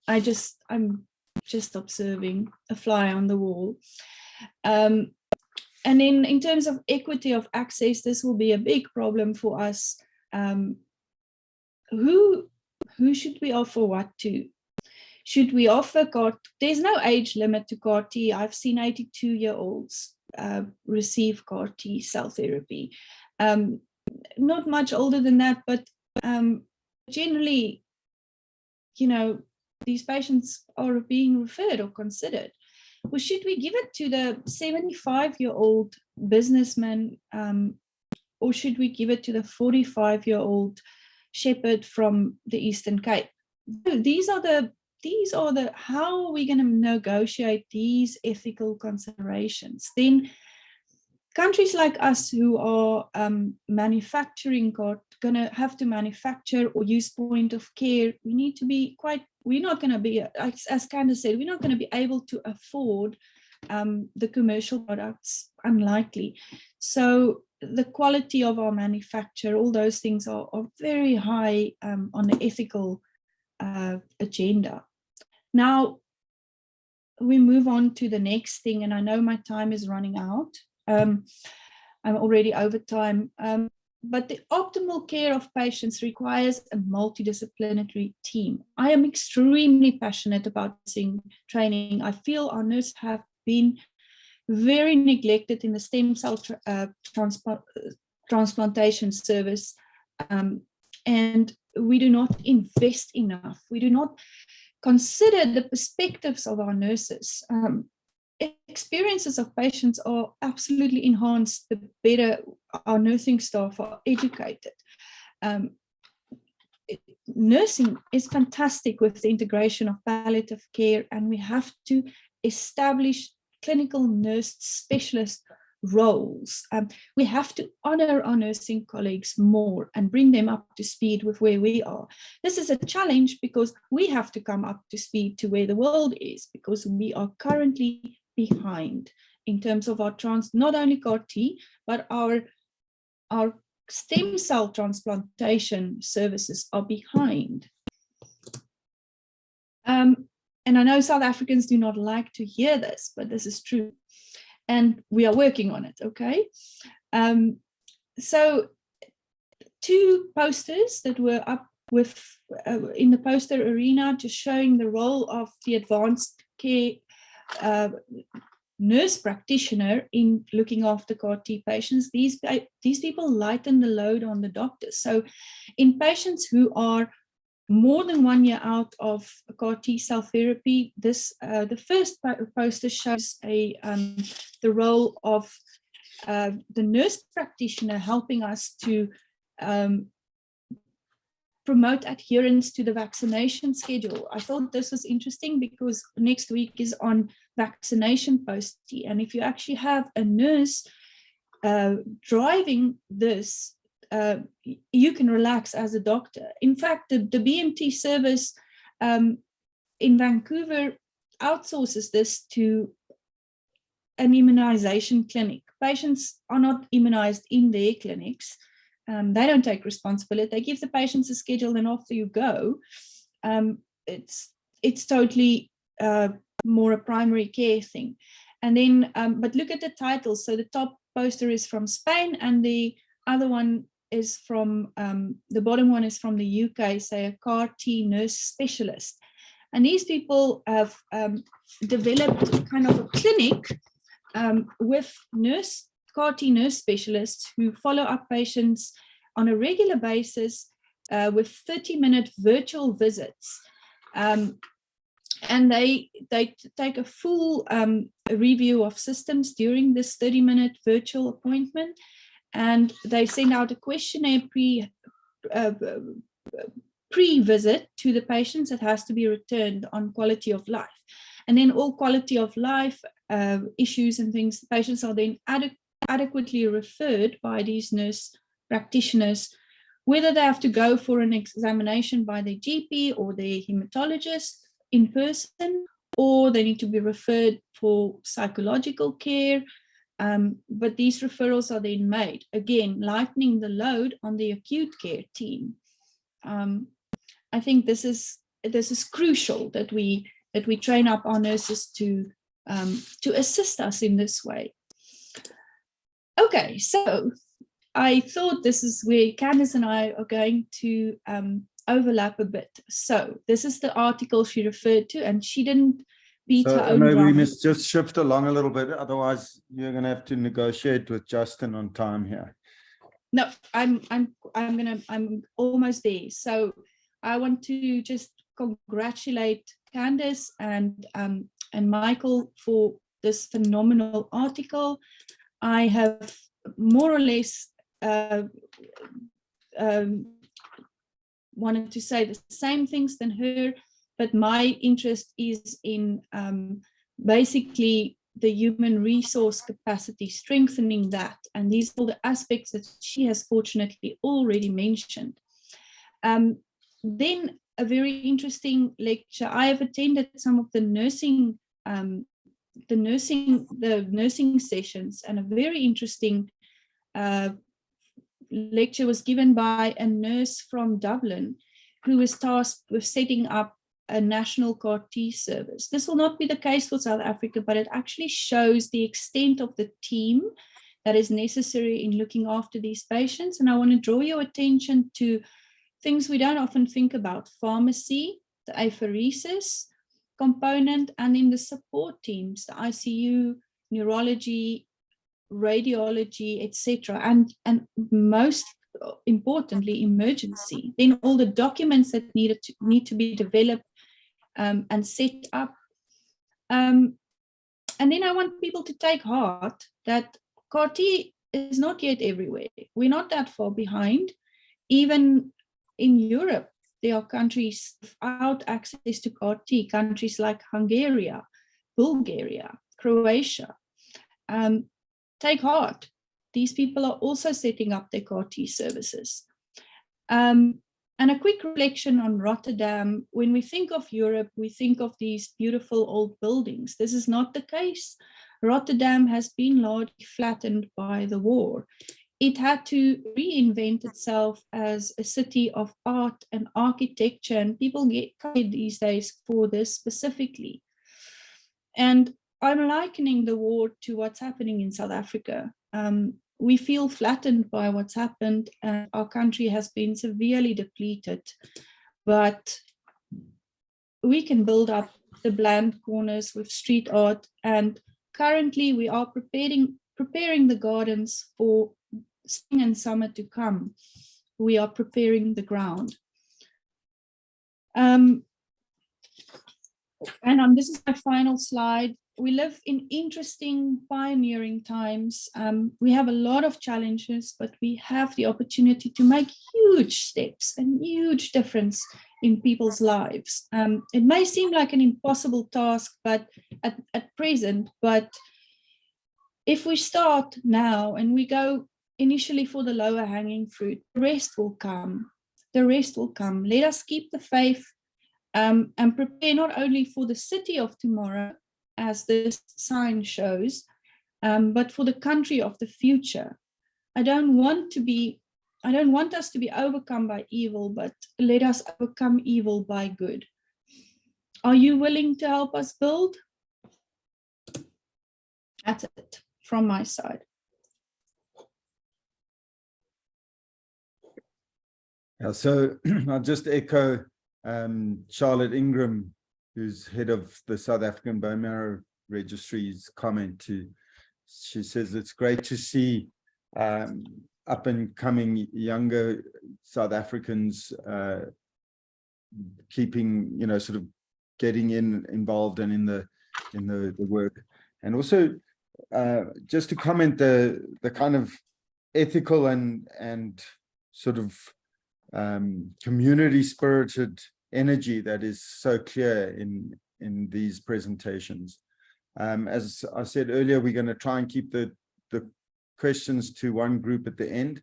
just observing a fly on the wall. And then in terms of equity of access, this will be a big problem for us. Who should we offer what to? Should we offer CAR? There's no age limit to CAR T. I've seen 82-year-olds receive CAR T cell therapy. Not much older than that, but generally, these patients are being referred or considered. Well, should we give it to the 75-year-old businessman, or should we give it to the 45-year-old shepherd from the Eastern Cape? These are the how are we going to negotiate these ethical considerations? Then countries like us who are manufacturing are going to have to manufacture or use point of care. We need to be we're not going to be, as Candace said, we're not going to be able to afford the commercial products, unlikely. So the quality of our manufacture, all those things are very high on the ethical agenda. Now we move on to the next thing, and I know my time is running out. I'm already over time, but the optimal care of patients requires a multidisciplinary team. I am extremely passionate about nursing training. I feel our nurses have been very neglected in the stem cell transplantation service, and we do not invest enough. We do not consider the perspectives of our nurses. Experiences of patients are absolutely enhanced the better our nursing staff are educated. Nursing is fantastic with the integration of palliative care, and we have to establish clinical nurse specialist roles. We have to honor our nursing colleagues more and bring them up to speed with where we are. This is a challenge because we have to come up to speed to where the world is, because we are currently behind in terms of our not only CAR-T, but our stem cell transplantation services are behind. And I know South Africans do not like to hear this, but this is true. And we are working on it, okay? So 2 posters that were up with in the poster arena, just showing the role of the advanced care nurse practitioner in looking after CAR-T patients. These people lighten the load on the doctors. So in patients who are more than 1 year out of CAR-T cell therapy, this the first poster shows the role of the nurse practitioner helping us to promote adherence to the vaccination schedule. I thought this was interesting because next week is on vaccination post-T, and if you actually have a nurse driving this, you can relax as a doctor. In fact, the BMT service in Vancouver outsources this to an immunization clinic. Patients are not immunized in their clinics. They don't take responsibility. They give the patients a schedule, and off you go. It's totally more a primary care thing. And then, but look at the titles. So the top poster is from Spain, and the other one is from, the bottom one is from the UK, say a CAR-T nurse specialist. And these people have developed kind of a clinic with CAR-T nurse specialists who follow up patients on a regular basis with 30-minute virtual visits. And they take a full review of systems during this 30-minute virtual appointment, and they send out a questionnaire pre-visit to the patients that has to be returned on quality of life. And then all quality of life issues and things, the patients are then adequately referred by these nurse practitioners, whether they have to go for an examination by their GP or their hematologist in person, or they need to be referred for psychological care. But these referrals are then made, again, lightening the load on the acute care team. I think this is crucial that we train up our nurses to assist us in this way. Okay, so I thought this is where Candice and I are going to overlap a bit. So this is the article she referred to, and she didn't beat her own drum.
We must just shift along a little bit, otherwise you're going to have to negotiate with Justin on time here.
No, I'm almost there. So I want to just congratulate Candice and Michael for this phenomenal article. I have more or less wanted to say the same things than her, but my interest is in basically the human resource capacity, strengthening that. And these are the aspects that she has fortunately already mentioned. Then a very interesting lecture. I have attended some of the nursing sessions, and a very interesting lecture was given by a nurse from Dublin who was tasked with setting up a national CAR-T service. This will not be the case for South Africa, but it actually shows the extent of the team that is necessary in looking after these patients. And I want to draw your attention to things we don't often think about: pharmacy, the apheresis, component, and in the support teams, the ICU, neurology, radiology, etc., and most importantly, emergency. Then all the documents that need to be developed and set up. And then I want people to take heart that CAR-T is not yet everywhere. We're not that far behind. Even in Europe, there are countries without access to CAR-T, countries like Hungary, Bulgaria, Croatia. Take heart. These people are also setting up their CAR-T services. And a quick reflection on Rotterdam. When we think of Europe, we think of these beautiful old buildings. This is not the case. Rotterdam has been largely flattened by the war. It had to reinvent itself as a city of art and architecture, and people get paid these days for this specifically. And I'm likening the war to what's happening in South Africa. We feel flattened by what's happened, and our country has been severely depleted, but we can build up the bland corners with street art, and currently we are preparing the gardens for spring and summer to come. We are preparing the ground. And this is my final slide. We live in interesting, pioneering times. We have a lot of challenges, but we have the opportunity to make huge steps and huge difference in people's lives. It may seem like an impossible task, but at present, but if we start now and we go initially for the lower hanging fruit, the rest will come. The rest will come. Let us keep the faith and prepare not only for the city of tomorrow, as this sign shows, but for the country of the future. I don't want us to be overcome by evil, but let us overcome evil by good. Are you willing to help us build? That's it from my side.
Yeah, so I'll just echo Charlotte Ingram, who's head of the South African Bone Marrow Registry's comment. She says it's great to see up and coming younger South Africans keeping, sort of getting involved and in the work. And also just to comment the kind of ethical and sort of community spirited energy that is so clear in these presentations. As I said earlier, we're going to try and keep the questions to one group at the end.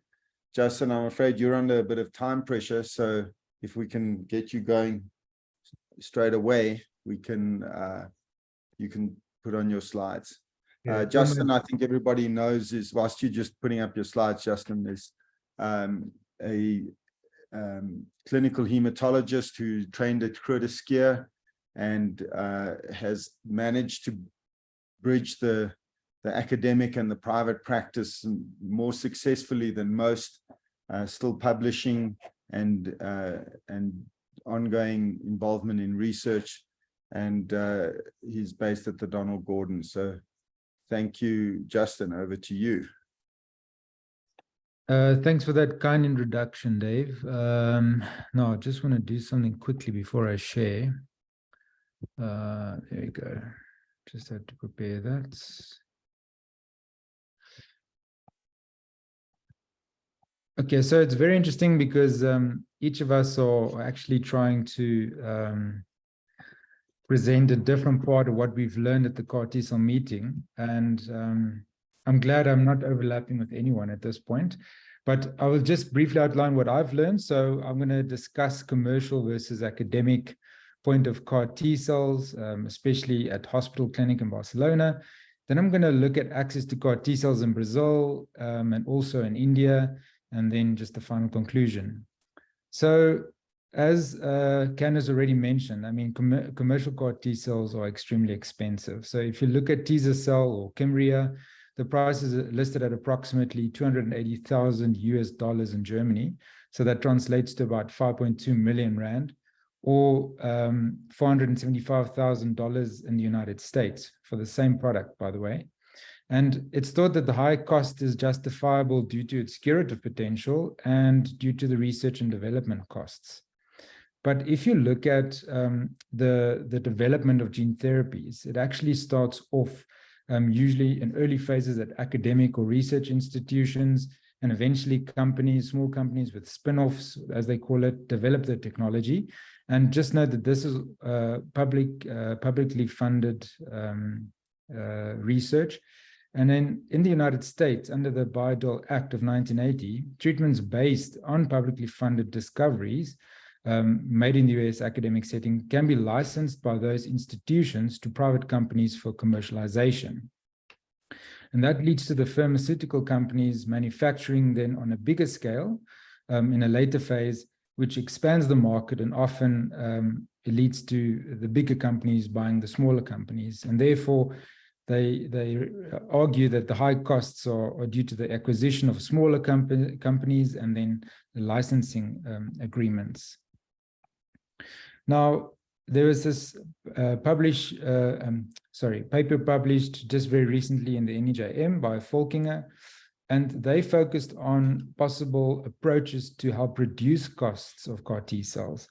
Justin, I'm afraid you're under a bit of time pressure, so if we can get you going straight away, we can you can put on your slides.
Yeah,
Justin, I think everybody knows is, whilst you're just putting up your slides, Justin, is a clinical hematologist who trained at Curtis Skier and has managed to bridge the academic and the private practice more successfully than most, still publishing and ongoing involvement in research. And he's based at the Donald Gordon. So thank you, Justin. Over to you.
Thanks for that kind introduction, Dave. No, I just want to do something quickly before I share. There we go. Just had to prepare that. Okay, so it's very interesting because each of us are actually trying to present a different part of what we've learned at the CAR-T cell meeting. And I'm glad I'm not overlapping with anyone at this point, but I will just briefly outline what I've learned. So I'm going to discuss commercial versus academic point of CAR-T cells, especially at hospital clinic in Barcelona. Then I'm going to look at access to CAR-T cells in Brazil and also in India, and then just the final conclusion. So as Candace already mentioned, I mean, commercial CAR-T cells are extremely expensive. So if you look at Tezacel or Kymriah, the price is listed at approximately $280,000 US in Germany. So that translates to about 5.2 million Rand, or $475,000 in the United States for the same product, by the way. And it's thought that the high cost is justifiable due to its curative potential and due to the research and development costs. But if you look at the development of gene therapies, it actually starts off usually in early phases at academic or research institutions, and eventually companies, small companies with spin-offs, as they call it, develop the technology. And just note that this is publicly funded research. And then in the United States, under the Bayh-Dole Act of 1980, treatments based on publicly funded discoveries made in the US academic setting can be licensed by those institutions to private companies for commercialization. And that leads to the pharmaceutical companies manufacturing then on a bigger scale in a later phase, which expands the market, and often it leads to the bigger companies buying the smaller companies. And therefore, they argue that the high costs are due to the acquisition of smaller companies and then the licensing agreements. Now, there was this paper published just very recently in the NEJM by Volkinger, and they focused on possible approaches to help reduce costs of CAR T cells.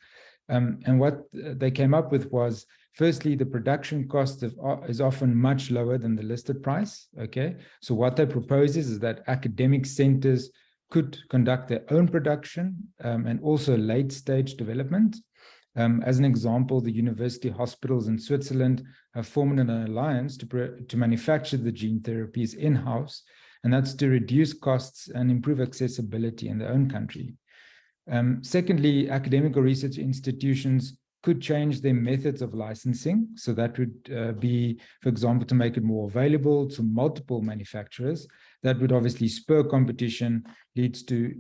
And what they came up with was, firstly, the production cost is often much lower than the listed price, okay? So what they propose is that academic centers could conduct their own production and also late-stage development. As an example, the university hospitals in Switzerland have formed an alliance to manufacture the gene therapies in-house, and that's to reduce costs and improve accessibility in their own country. Secondly, academic or research institutions could change their methods of licensing. So that would be, for example, to make it more available to multiple manufacturers. That would obviously spur competition, leads to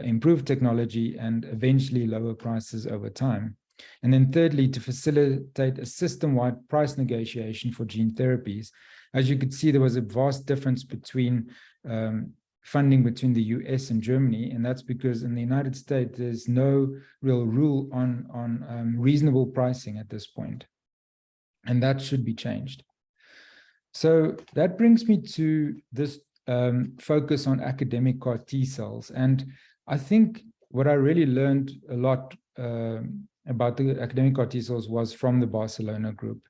improved technology, and eventually lower prices over time. And then thirdly, to facilitate a system-wide price negotiation for gene therapies. As you could see, there was a vast difference between funding between the US and Germany, and that's because in the United States, there's no real rule on reasonable pricing at this point, and that should be changed. So that brings me to this focus on academic CAR T cells, and I think what I really learned a lot about the academic CAR T cells was from the Barcelona group.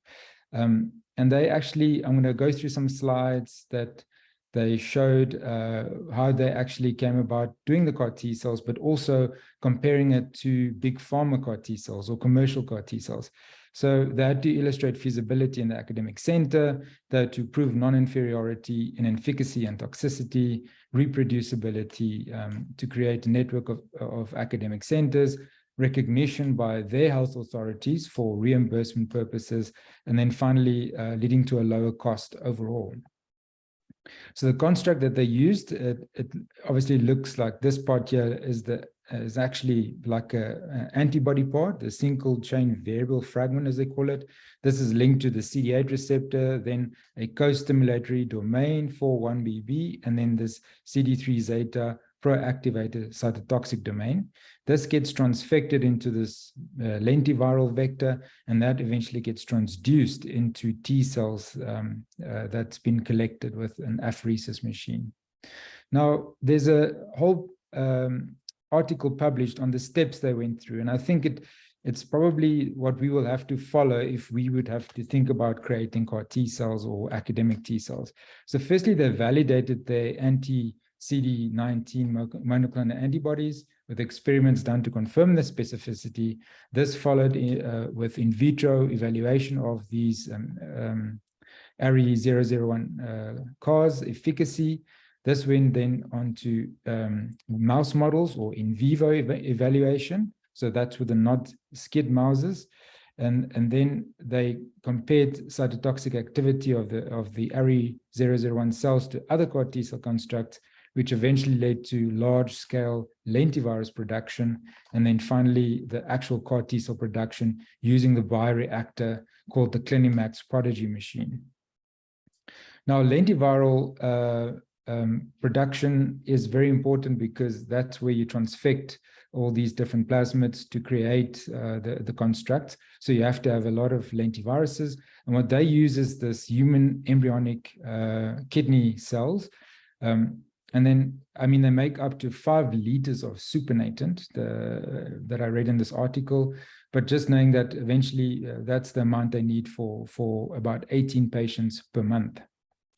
And they actually, I'm going to go through some slides that they showed how they actually came about doing the CAR T cells, but also comparing it to big pharma CAR T cells or commercial CAR T cells. So they had to illustrate feasibility in the academic center, they had to prove non-inferiority in efficacy and toxicity, reproducibility, to create a network of academic centers, recognition by their health authorities for reimbursement purposes, and then finally leading to a lower cost overall. So the construct that they used, it obviously looks like this part here is actually like an antibody part, the single chain variable fragment, as they call it. This is linked to the CD8 receptor, then a co-stimulatory domain for 1BB, and then this CD3 zeta proactivated cytotoxic domain. This gets transfected into this lentiviral vector, and that eventually gets transduced into T cells that's been collected with an apheresis machine. Now, there's a whole article published on the steps they went through, and I think it's probably what we will have to follow if we would have to think about creating CAR T cells or academic T cells. So firstly, they validated their anti-CD19 monoclonal antibodies with experiments done to confirm the specificity. This followed with in vitro evaluation of these ARI-001 CARs efficacy. This went then onto mouse models or in vivo evaluation. So that's with the not-skid mouses. And then they compared cytotoxic activity of the ARI-001 cells to other CAR T cell constructs, which eventually led to large-scale lentivirus production, and then finally the actual CAR T cell production using the bioreactor called the Clinimax Prodigy machine. Now, lentiviral production is very important because that's where you transfect all these different plasmids to create the construct. So you have to have a lot of lentiviruses. And what they use is this human embryonic kidney cells. And then, I mean, they make up to 5 liters of supernatant that I read in this article. But just knowing that eventually that's the amount they need for about 18 patients per month,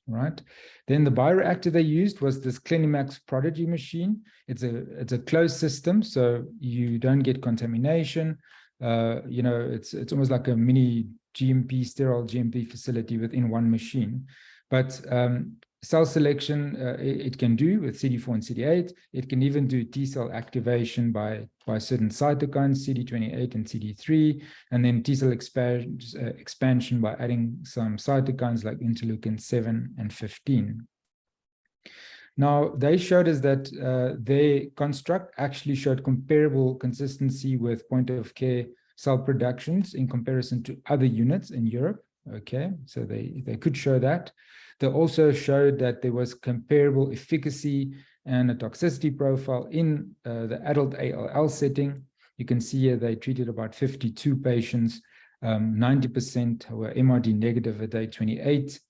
right? Then the bioreactor they used was this Clinimax Prodigy machine. It's a closed system, so you don't get contamination. You know, it's almost like a mini sterile GMP facility within one machine. But cell selection, it can do with CD4 and CD8. It can even do T cell activation by certain cytokines, CD28 and CD3, and then T cell expansion by adding some cytokines like interleukin 7 and 15. Now, they showed us that their construct actually showed comparable consistency with point of care cell productions in comparison to other units in Europe. Okay, so they could show that. They also showed that there was comparable efficacy and a toxicity profile in the adult ALL setting. You can see here they treated about 52 patients, 90% were MRD negative at day 28.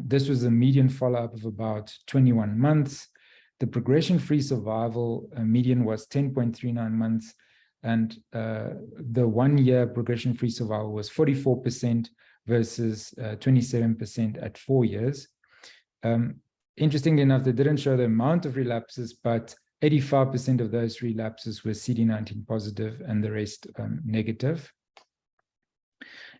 This was a median follow-up of about 21 months. The progression-free survival median was 10.39 months, and the 1-year progression-free survival was 44%, versus 27% at 4 years. Interestingly enough, they didn't show the amount of relapses, but 85% of those relapses were CD19 positive and the rest negative.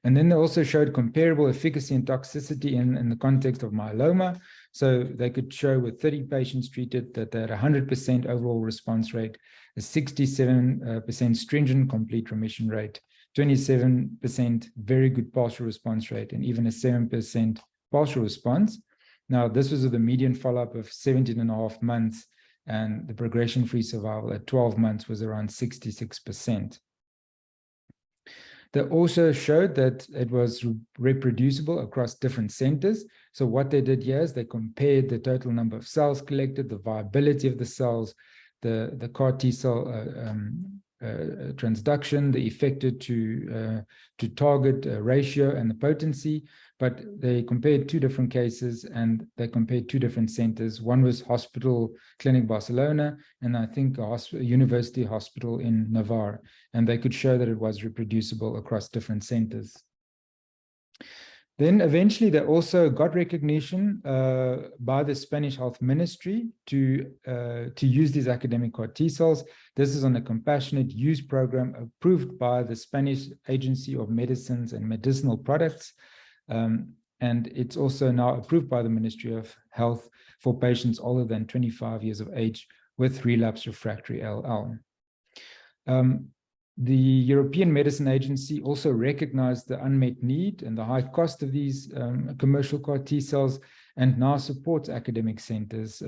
And then they also showed comparable efficacy and toxicity in the context of myeloma. So they could show with 30 patients treated that they had 100% overall response rate, a 67% stringent complete remission rate, 27% very good partial response rate, and even a 7% partial response. Now, this was with a median follow-up of 17.5 months, and the progression-free survival at 12 months was around 66%. They also showed that it was reproducible across different centers. So what they did here is they compared the total number of cells collected, the viability of the cells, the CAR T cell transduction, the effector to target ratio, and the potency. But they compared 2 different cases, and they compared 2 different centers. One was Hospital Clinic Barcelona, and I think a university hospital in Navarre. And they could show that it was reproducible across different centers. Then eventually they also got recognition by the Spanish Health Ministry to use these academic CAR T cells. This is on a compassionate use program approved by the Spanish Agency of Medicines and Medicinal Products. And it's also now approved by the Ministry of Health for patients older than 25 years of age with relapsed refractory ALL. The European Medicine Agency also recognized the unmet need and the high cost of these commercial CAR T cells, and now supports academic centers.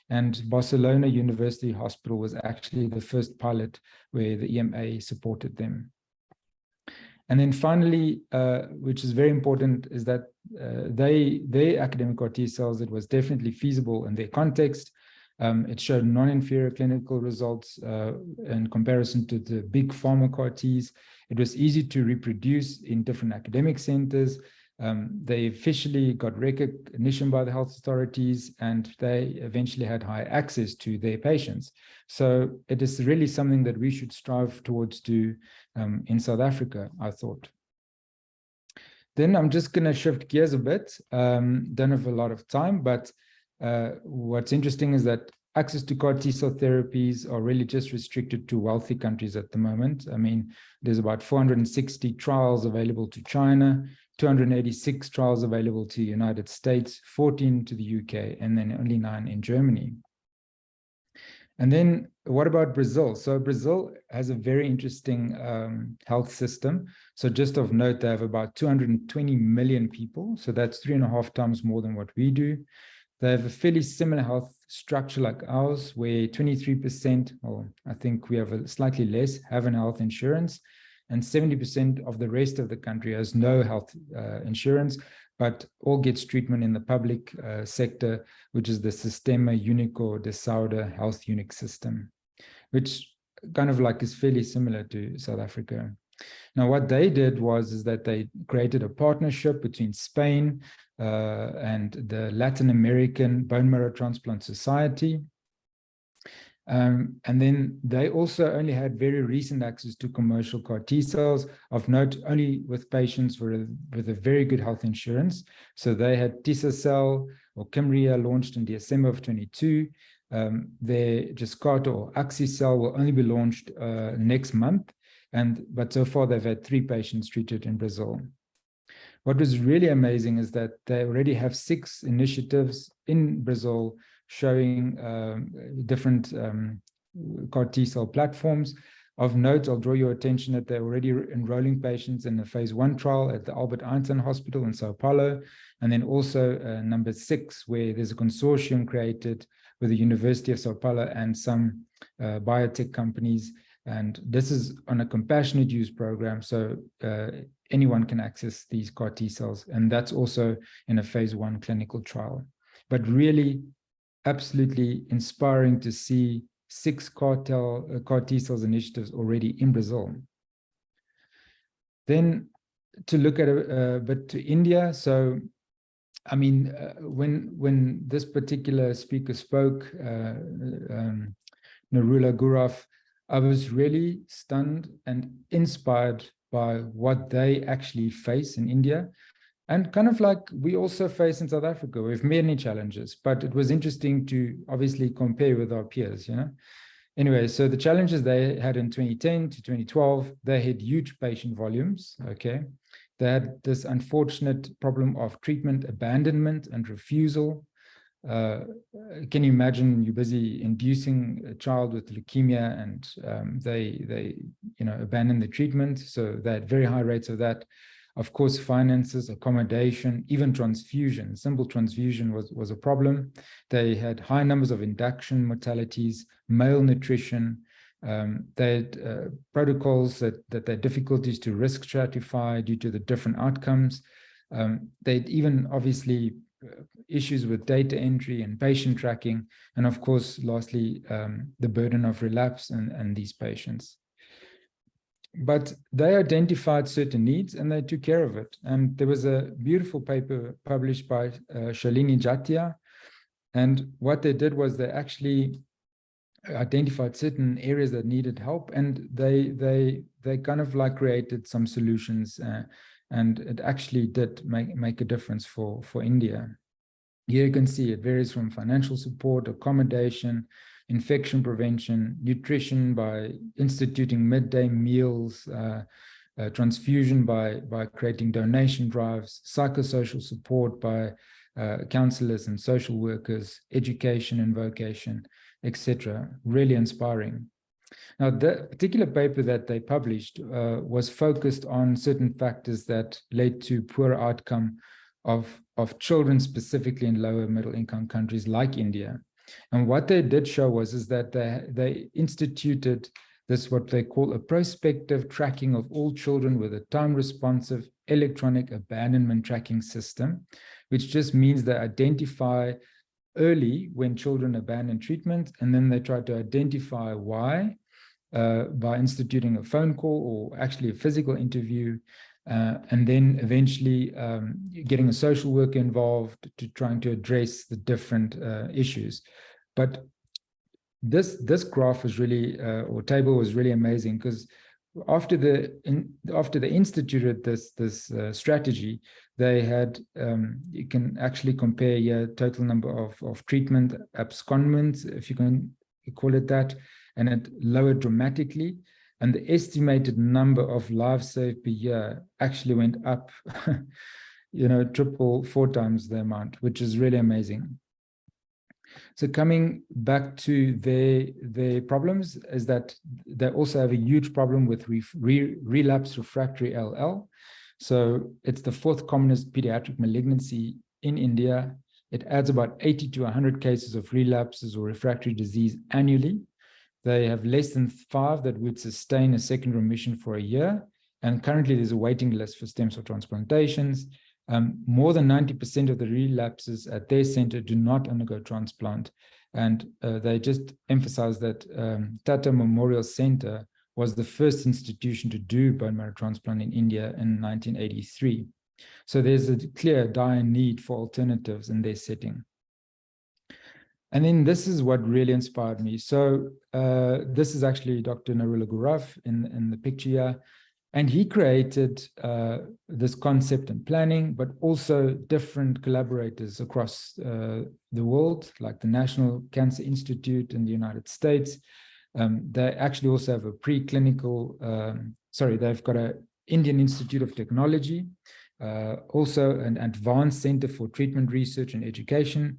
And Barcelona University Hospital was actually the first pilot where the EMA supported them. And then finally, which is very important, is that their academic CAR T cells, it was definitely feasible in their context. It showed non-inferior clinical results in comparison to the big pharma CAR Ts. It was easy to reproduce in different academic centers. They officially got recognition by the health authorities, and they eventually had high access to their patients. So it is really something that we should strive towards do in South Africa, I thought. Then I'm just going to shift gears a bit. Don't have a lot of time, but what's interesting is that access to CAR T cell therapies are really just restricted to wealthy countries at the moment. I mean, there's about 460 trials available to China, 286 trials available to the United States, 14 to the UK, and then only 9 in Germany. And then what about Brazil? So Brazil has a very interesting health system. So just of note, they have about 220 million people. So that's 3.5 times more than what we do. They have a fairly similar health structure like ours, where 23%, or I think we have a slightly less, have an health insurance, and 70% of the rest of the country has no health insurance, but all gets treatment in the public sector, which is the Sistema Único de Saúde Health Unix system, which kind of like is fairly similar to South Africa. Now, what they did is that they created a partnership between Spain and the Latin American Bone Marrow Transplant Society. And then they also only had very recent access to commercial CAR T cells, of note only with patients with a very good health insurance. So they had Tisacel or Kymria launched in December of 22. Their Giscarta or Axicel will only be launched next month. But so far they've had 3 patients treated in Brazil. What was really amazing is that they already have 6 initiatives in Brazil showing different CAR T cell platforms. Of note, I'll draw your attention that they're already enrolling patients in the phase 1 trial at the Albert Einstein Hospital in Sao Paulo. And then also number 6, where there's a consortium created with the University of Sao Paulo and some biotech companies. And this is on a compassionate use program, so anyone can access these CAR T cells. And that's also in a phase 1 clinical trial. But really, absolutely inspiring to see 6 CAR T cells initiatives already in Brazil. Then to look at a bit to India. So, I mean, when this particular speaker spoke, Narula Gurav, I was really stunned and inspired by what they actually face in India. And kind of like we also face in South Africa, we have many challenges, but it was interesting to obviously compare with our peers, you know. Anyway, so the challenges they had in 2010 to 2012, they had huge patient volumes, okay. They had this unfortunate problem of treatment abandonment and refusal. Can you imagine you're busy inducing a child with leukemia and they abandon the treatment? So they had very high rates of that. Of course, finances, accommodation, even transfusion, simple transfusion was a problem. They had high numbers of induction mortalities, malnutrition. They had protocols that they had difficulties to risk stratify due to the different outcomes. They had even obviously issues with data entry and patient tracking. And of course, lastly, the burden of relapse and these patients. But they identified certain needs and they took care of it. And there was a beautiful paper published by Shalini Jatia. And what they did was they actually identified certain areas that needed help, and they kind of like created some solutions, and it actually did make a difference for India. Here you can see it varies from financial support, accommodation, infection prevention, nutrition by instituting midday meals, transfusion by creating donation drives, psychosocial support by counselors and social workers, education and vocation, etc. Really inspiring. Now, the particular paper that they published was focused on certain factors that led to poor outcome of children, specifically in lower middle income countries like India. And what they did show is that they instituted this, what they call a prospective tracking of all children with a time-responsive electronic abandonment tracking system, which just means they identify early when children abandon treatment, and then they try to identify why by instituting a phone call or actually a physical interview, and then eventually getting a social worker involved to trying to address the different issues. But this graph was really, or table was really amazing, because after they instituted this strategy, they had, you can actually compare here total number of treatment abscondments, if you can call it that, and it lowered dramatically. And the estimated number of lives saved per year actually went up, 4 times the amount, which is really amazing. So coming back to their problems is that they also have a huge problem with relapse refractory LL. So it's the 4th commonest pediatric malignancy in India. It adds about 80 to 100 cases of relapses or refractory disease annually. They have less than 5 that would sustain a second remission for a year. And currently there's a waiting list for stem cell transplantations. More than 90% of the relapses at their center do not undergo transplant. And they just emphasized that Tata Memorial Center was the first institution to do bone marrow transplant in India in 1983. So there's a clear dire need for alternatives in their setting. And then this is what really inspired me. So this is actually Dr. Narula Guraf in the picture here. And he created this concept and planning, but also different collaborators across the world, like the National Cancer Institute in the United States. They actually also have a preclinical, they've got an Indian Institute of Technology, also an advanced center for treatment research and education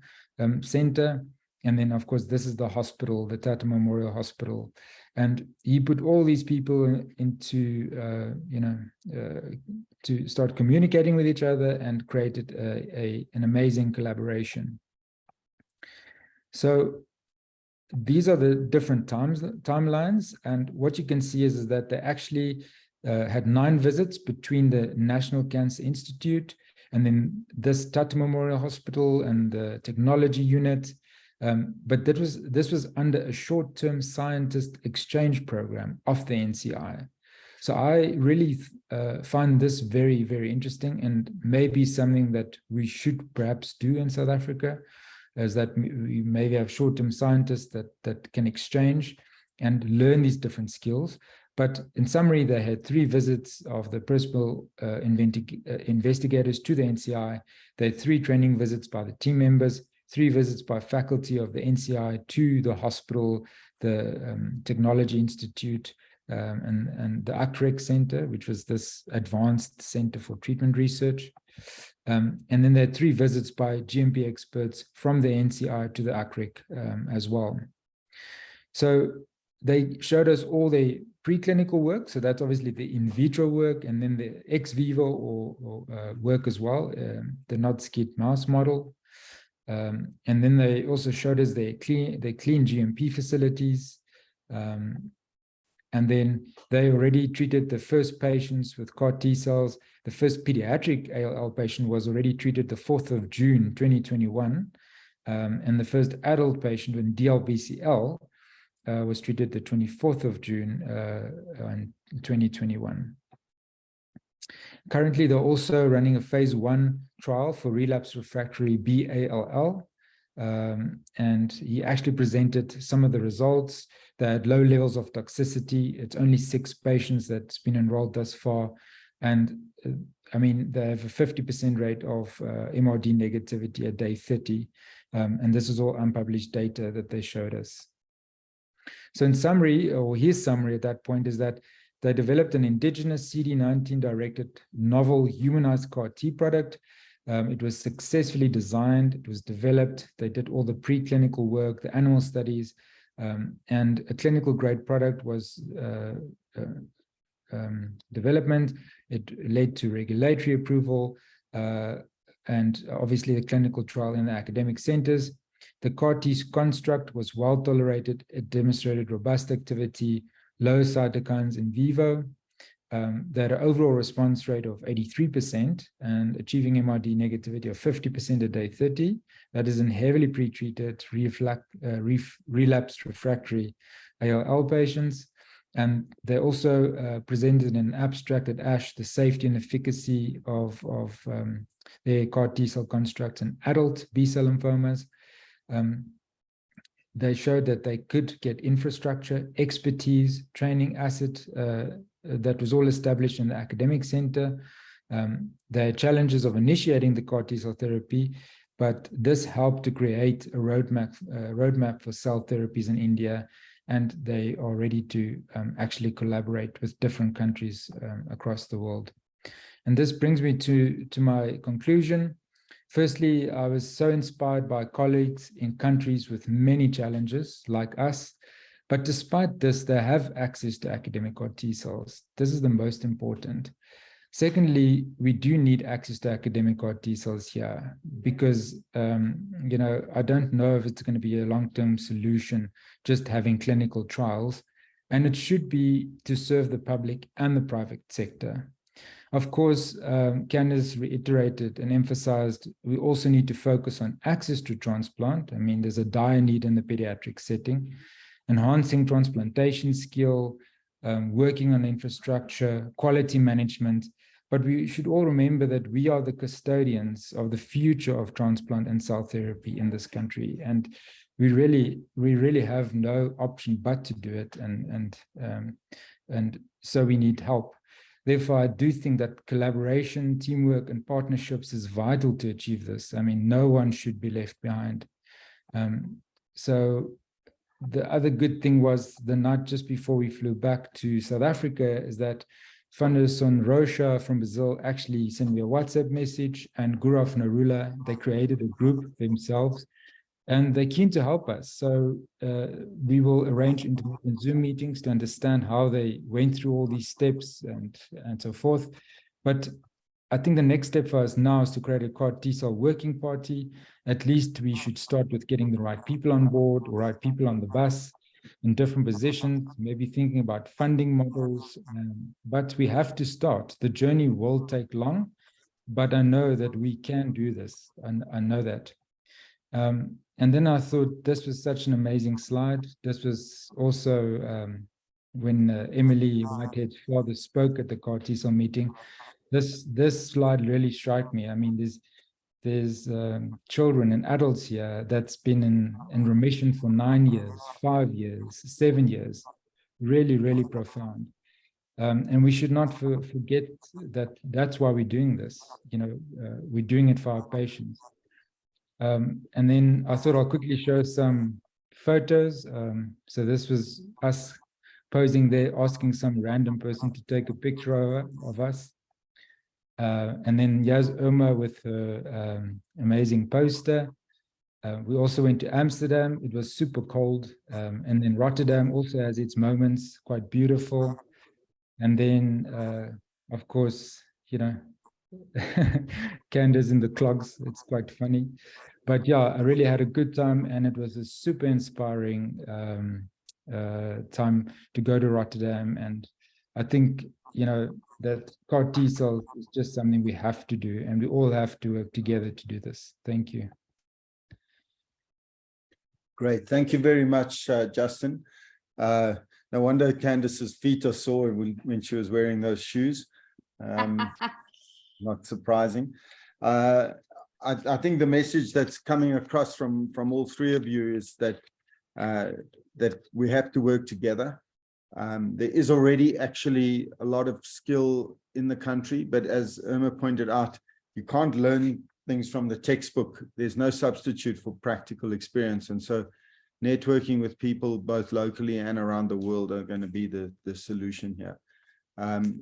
center. And then, of course, this is the hospital, the Tata Memorial Hospital. And he put all these people into, to start communicating with each other and created an amazing collaboration. So these are the different timelines. And what you can see is that they actually had 9 visits between the National Cancer Institute and then this Tata Memorial Hospital and the technology unit. But this was under a short-term scientist exchange program of the NCI. So I really find this very, very interesting, and maybe something that we should perhaps do in South Africa, is that we maybe have short-term scientists that can exchange and learn these different skills. But in summary, they had 3 visits of the principal investigators to the NCI. They had 3 training visits by the team members, 3 visits by faculty of the NCI to the hospital, the Technology Institute, and the ACREC Center, which was this advanced center for treatment research. And then there are 3 visits by GMP experts from the NCI to the ACREC as well. So they showed us all the preclinical work. So that's obviously the in vitro work, and then the ex vivo or work as well, the NOD-SCID mouse model. And then they also showed us their clean GMP facilities. And then they already treated the first patients with CAR T cells. The first pediatric ALL patient was already treated the 4th of June, 2021. And the first adult patient with DLBCL was treated the 24th of June, 2021. Currently, they're also running a phase 1 trial for relapse refractory BALL. And he actually presented some of the results. They had low levels of toxicity. It's only 6 patients that's been enrolled thus far. And I mean, they have a 50% rate of MRD negativity at day 30. And this is all unpublished data that they showed us. So in summary, or his summary at that point, is that they developed an indigenous CD19-directed novel humanized CAR T product. It was successfully designed, it was developed, they did all the preclinical work, the animal studies, and a clinical grade product was development. It led to regulatory approval, and obviously the clinical trial in the academic centers. The CAR T construct was well tolerated. It demonstrated robust activity, low cytokines in vivo. They had an overall response rate of 83% and achieving MRD negativity of 50% at day 30. That is in heavily pretreated, relapsed refractory ALL patients. And they also presented an abstract at ASH the safety and efficacy of their CAR T cell constructs in adult B-cell lymphomas. They showed that they could get infrastructure, expertise, training asset that was all established in the academic center. There are challenges of initiating the CAR T cell therapy, but this helped to create a roadmap for cell therapies in India, and they are ready to actually collaborate with different countries across the world. And this brings me to my conclusion. Firstly, I was so inspired by colleagues in countries with many challenges like us, but despite this, they have access to academic CAR T cells. This is the most important. Secondly, we do need access to academic CAR T cells here because, I don't know if it's going to be a long-term solution, just having clinical trials, and it should be to serve the public and the private sector. Of course, Candace reiterated and emphasized we also need to focus on access to transplant. I mean, there's a dire need in the pediatric setting, enhancing transplantation skill, working on infrastructure, quality management. But we should all remember that we are the custodians of the future of transplant and cell therapy in this country. And we really have no option but to do it. And so we need help. Therefore, I do think that collaboration, teamwork, and partnerships is vital to achieve this. I mean, no one should be left behind. So the other good thing was the night just before we flew back to South Africa is that Fanderson Rocha from Brazil actually sent me a WhatsApp message, and Gurav Narula, they created a group themselves, and they're keen to help us. So we will arrange intermittent Zoom meetings to understand how they went through all these steps and so forth. But I think the next step for us now is to create a CAR T-cell working party. At least we should start with getting the right people on board, or right people on the bus in different positions, maybe thinking about funding models. But we have to start. The journey will take long, but I know that we can do this. And I know that. And then I thought this was such an amazing slide. This was also when Emily Whitehead's father spoke at the CAR T-cell meeting. This slide really struck me. I mean, there's children and adults here that's been in remission for 9 years, 5 years, 7 years. Really, really profound. And we should not forget that that's why we're doing this. You know, we're doing it for our patients. And then I thought I'll quickly show some photos. So this was us posing there, asking some random person to take a picture of us. And then here's Irma with her amazing poster. We also went to Amsterdam. It was super cold. And then Rotterdam also has its moments, quite beautiful. And then, of course, you know, Candace in the clogs. It's quite funny. But yeah, I really had a good time, and it was a super inspiring time to go to Rotterdam. And I think, you know, that CAR T cells is just something we have to do, and we all have to work together to do this. Thank you.
Great. Thank you very much, Justin. No wonder Candace's feet are sore when she was wearing those shoes. Not surprising. I think the message that's coming across from all three of you is that that we have to work together. There is already actually a lot of skill in the country, but as Irma pointed out, you can't learn things from the textbook. There's no substitute for practical experience. And so networking with people both locally and around the world are going to be the solution here.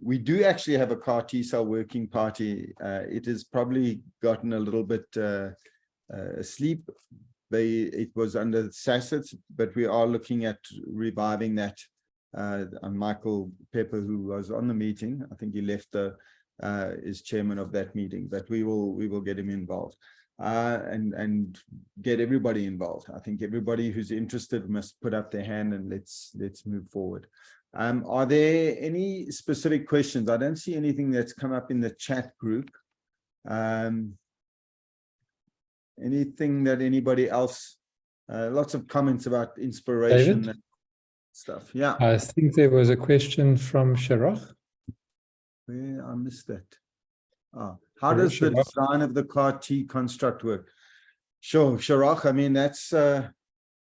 We do actually have a CAR T-cell working party. It has probably gotten a little bit asleep. It was under SACIT, but we are looking at reviving that. And Michael Pepper, who was on the meeting, I think he left is chairman of that meeting, but we will get him involved and get everybody involved. I think everybody who's interested must put up their hand, and let's move forward. Are there any specific questions? I don't see anything that's come up in the chat group. Anything that anybody else, lots of comments about inspiration.
David?
And stuff. Yeah.
I think there was a question from Sharach.
Where I missed that. How does the design of the CAR T construct work? Sure, Sharach. I mean, that's I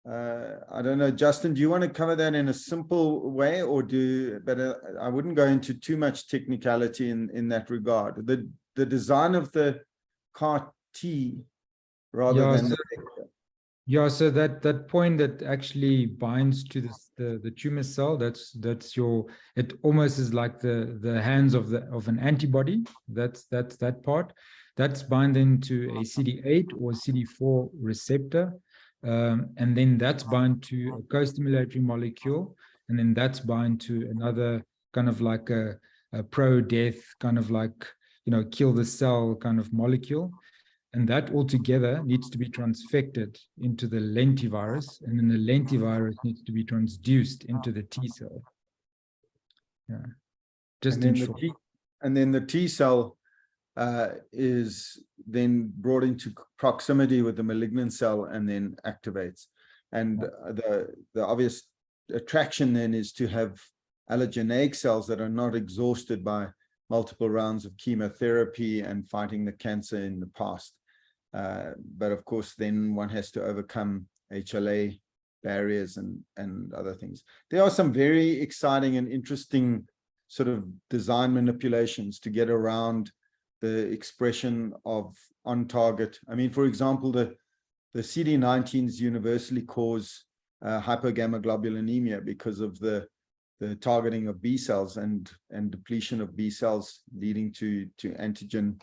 don't know, Justin, do you want to cover that in a simple way, or but I wouldn't go into too much technicality in that regard. The design of the CAR T rather than
yeah, so that point that actually binds to the tumor cell, that's your, it almost is like the hands of an antibody. That's that part. That's binding to a CD8 or CD4 receptor. And then that's bind to a co-stimulatory molecule, and then that's bind to another kind of like a pro-death kind of like, you know, kill the cell kind of molecule. And that altogether needs to be transfected into the lentivirus, and then the lentivirus needs to be transduced into the T cell. Yeah, just in short.
and then the T cell is then brought into proximity with the malignant cell and then activates. And the obvious attraction then is to have allogeneic cells that are not exhausted by multiple rounds of chemotherapy and fighting the cancer in the past. But of course, then one has to overcome HLA barriers and other things. There are some very exciting and interesting sort of design manipulations to get around the expression of on-target. I mean, for example, the CD19s universally cause hypogammaglobulinemia because of the targeting of B cells and depletion of B cells, leading to antigen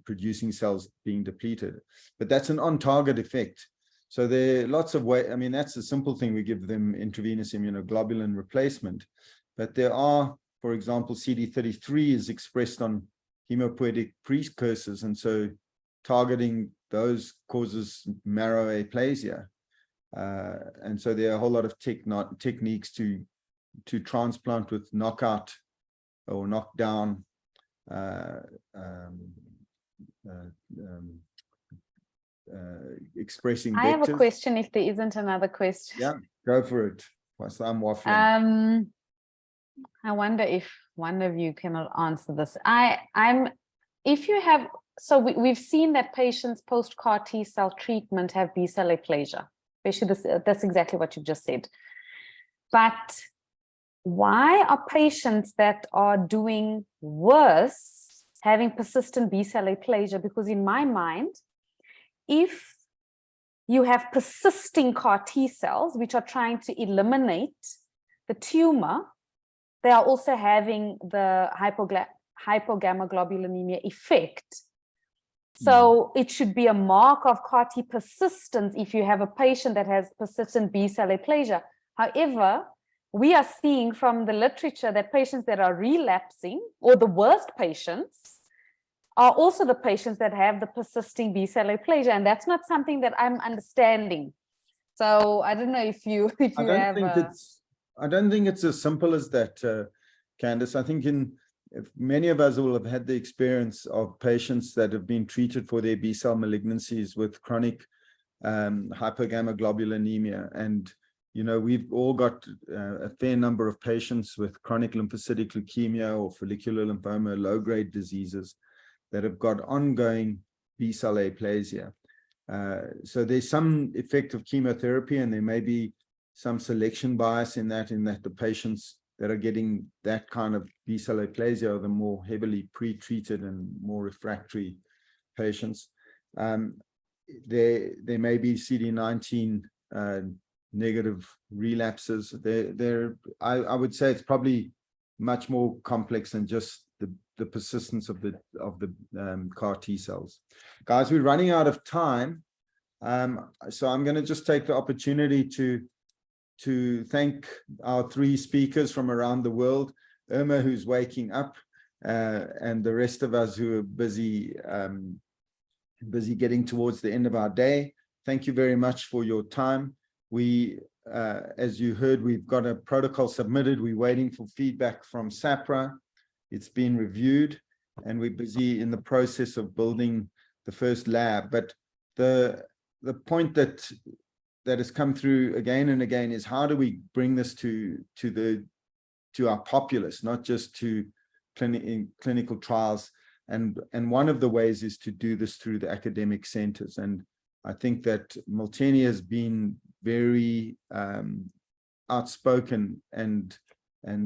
producing cells being depleted. But that's an on-target effect. So there are lots of ways. I mean, that's a simple thing. We give them intravenous immunoglobulin replacement. But there are, for example, CD33 is expressed on hemopoietic precursors. And so targeting those causes marrow aplasia. And so there are a whole lot of techniques to transplant with knockout or knockdown expressing vectors.
I have a question if there isn't another question.
Yeah, go for it. Whilst I'm waffling.
I wonder if one of you can answer this. If you have, so we've seen that patients post CAR T cell treatment have B cell aplasia. Basically, that's exactly what you've just said. But why are patients that are doing worse having persistent B cell aplasia? Because in my mind, if you have persisting CAR T cells, which are trying to eliminate the tumor, they are also having the hypogammaglobulinemia effect. So it should be a mark of CAR T persistence if you have a patient that has persistent B cell aplasia. However, we are seeing from the literature that patients that are relapsing, or the worst patients, are also the patients that have the persisting B cell aplasia, and that's not something that I'm understanding. So I don't know if you
I don't think it's as simple as that, Candice. I think many of us will have had the experience of patients that have been treated for their B cell malignancies with chronic hypogammaglobulinemia. And, you know, we've all got a fair number of patients with chronic lymphocytic leukemia or follicular lymphoma, low-grade diseases that have got ongoing B cell aplasia. So there's some effect of chemotherapy, and there may be some selection bias in that the patients that are getting that kind of B cell aplasia are the more heavily pre-treated and more refractory patients. There may be CD19 negative relapses. I would say it's probably much more complex than just the persistence of the CAR T cells. Guys, we're running out of time. So I'm going to just take the opportunity to thank our three speakers from around the world, Irma, who's waking up, and the rest of us who are busy getting towards the end of our day. Thank you very much for your time. We, as you heard, we've got a protocol submitted. We're waiting for feedback from SAPRA. It's been reviewed, and we're busy in the process of building the first lab. But the point that has come through again and again is, how do we bring this to our populace, not just to clinical trials? And one of the ways is to do this through the academic centers. And I think that Molteni has been very outspoken and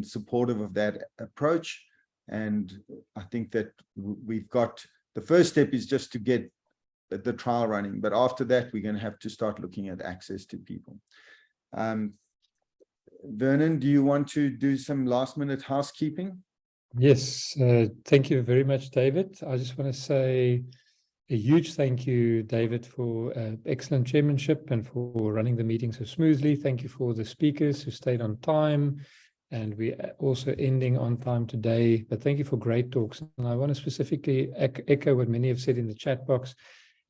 supportive of that approach. And I think that we've got, the first step is just to get the trial running, but after that we're going to have to start looking at access to people. Vernon, do you want to do some last minute housekeeping?
Yes, thank you very much, David. I just want to say a huge thank you, David, for excellent chairmanship and for running the meeting so smoothly. Thank you for the speakers who stayed on time, and we're also ending on time today. But thank you for great talks. And I want to specifically echo what many have said in the chat box.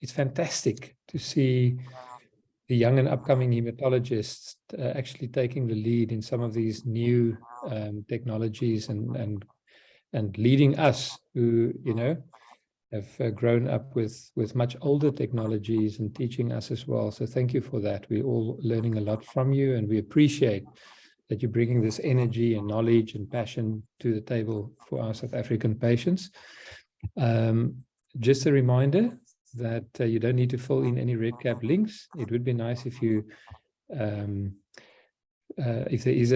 It's fantastic to see the young and upcoming hematologists actually taking the lead in some of these new technologies and and leading us who, you know, have grown up with much older technologies and teaching us as well. So thank you for that. We're all learning a lot from you, and we appreciate that you're bringing this energy and knowledge and passion to the table for our South African patients. Just a reminder that you don't need to fill in any RedCap links. It would be nice if you, if there is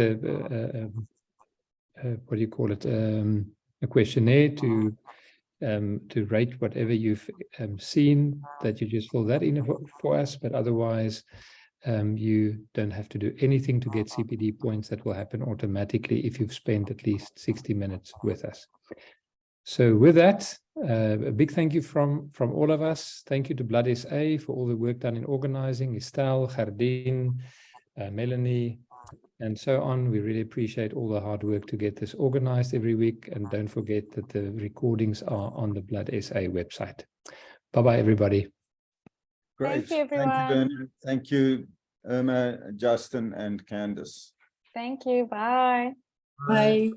what do you call it, a questionnaire to rate whatever you've seen, that you just fill that in for us. But otherwise, you don't have to do anything to get CPD points. That will happen automatically if you've spent at least 60 minutes with us. So with that, a big thank you from all of us. Thank you to Blood SA for all the work done in organizing, Estelle, Gerdine, Melanie, and so on. We really appreciate all the hard work to get this organized every week. And don't forget that the recordings are on the Blood SA website. Bye-bye, everybody.
Great.
Thank you, everyone.
Thank you, Bernard. Thank you, Irma, Justin, and Candice.
Thank you. Bye.
Bye.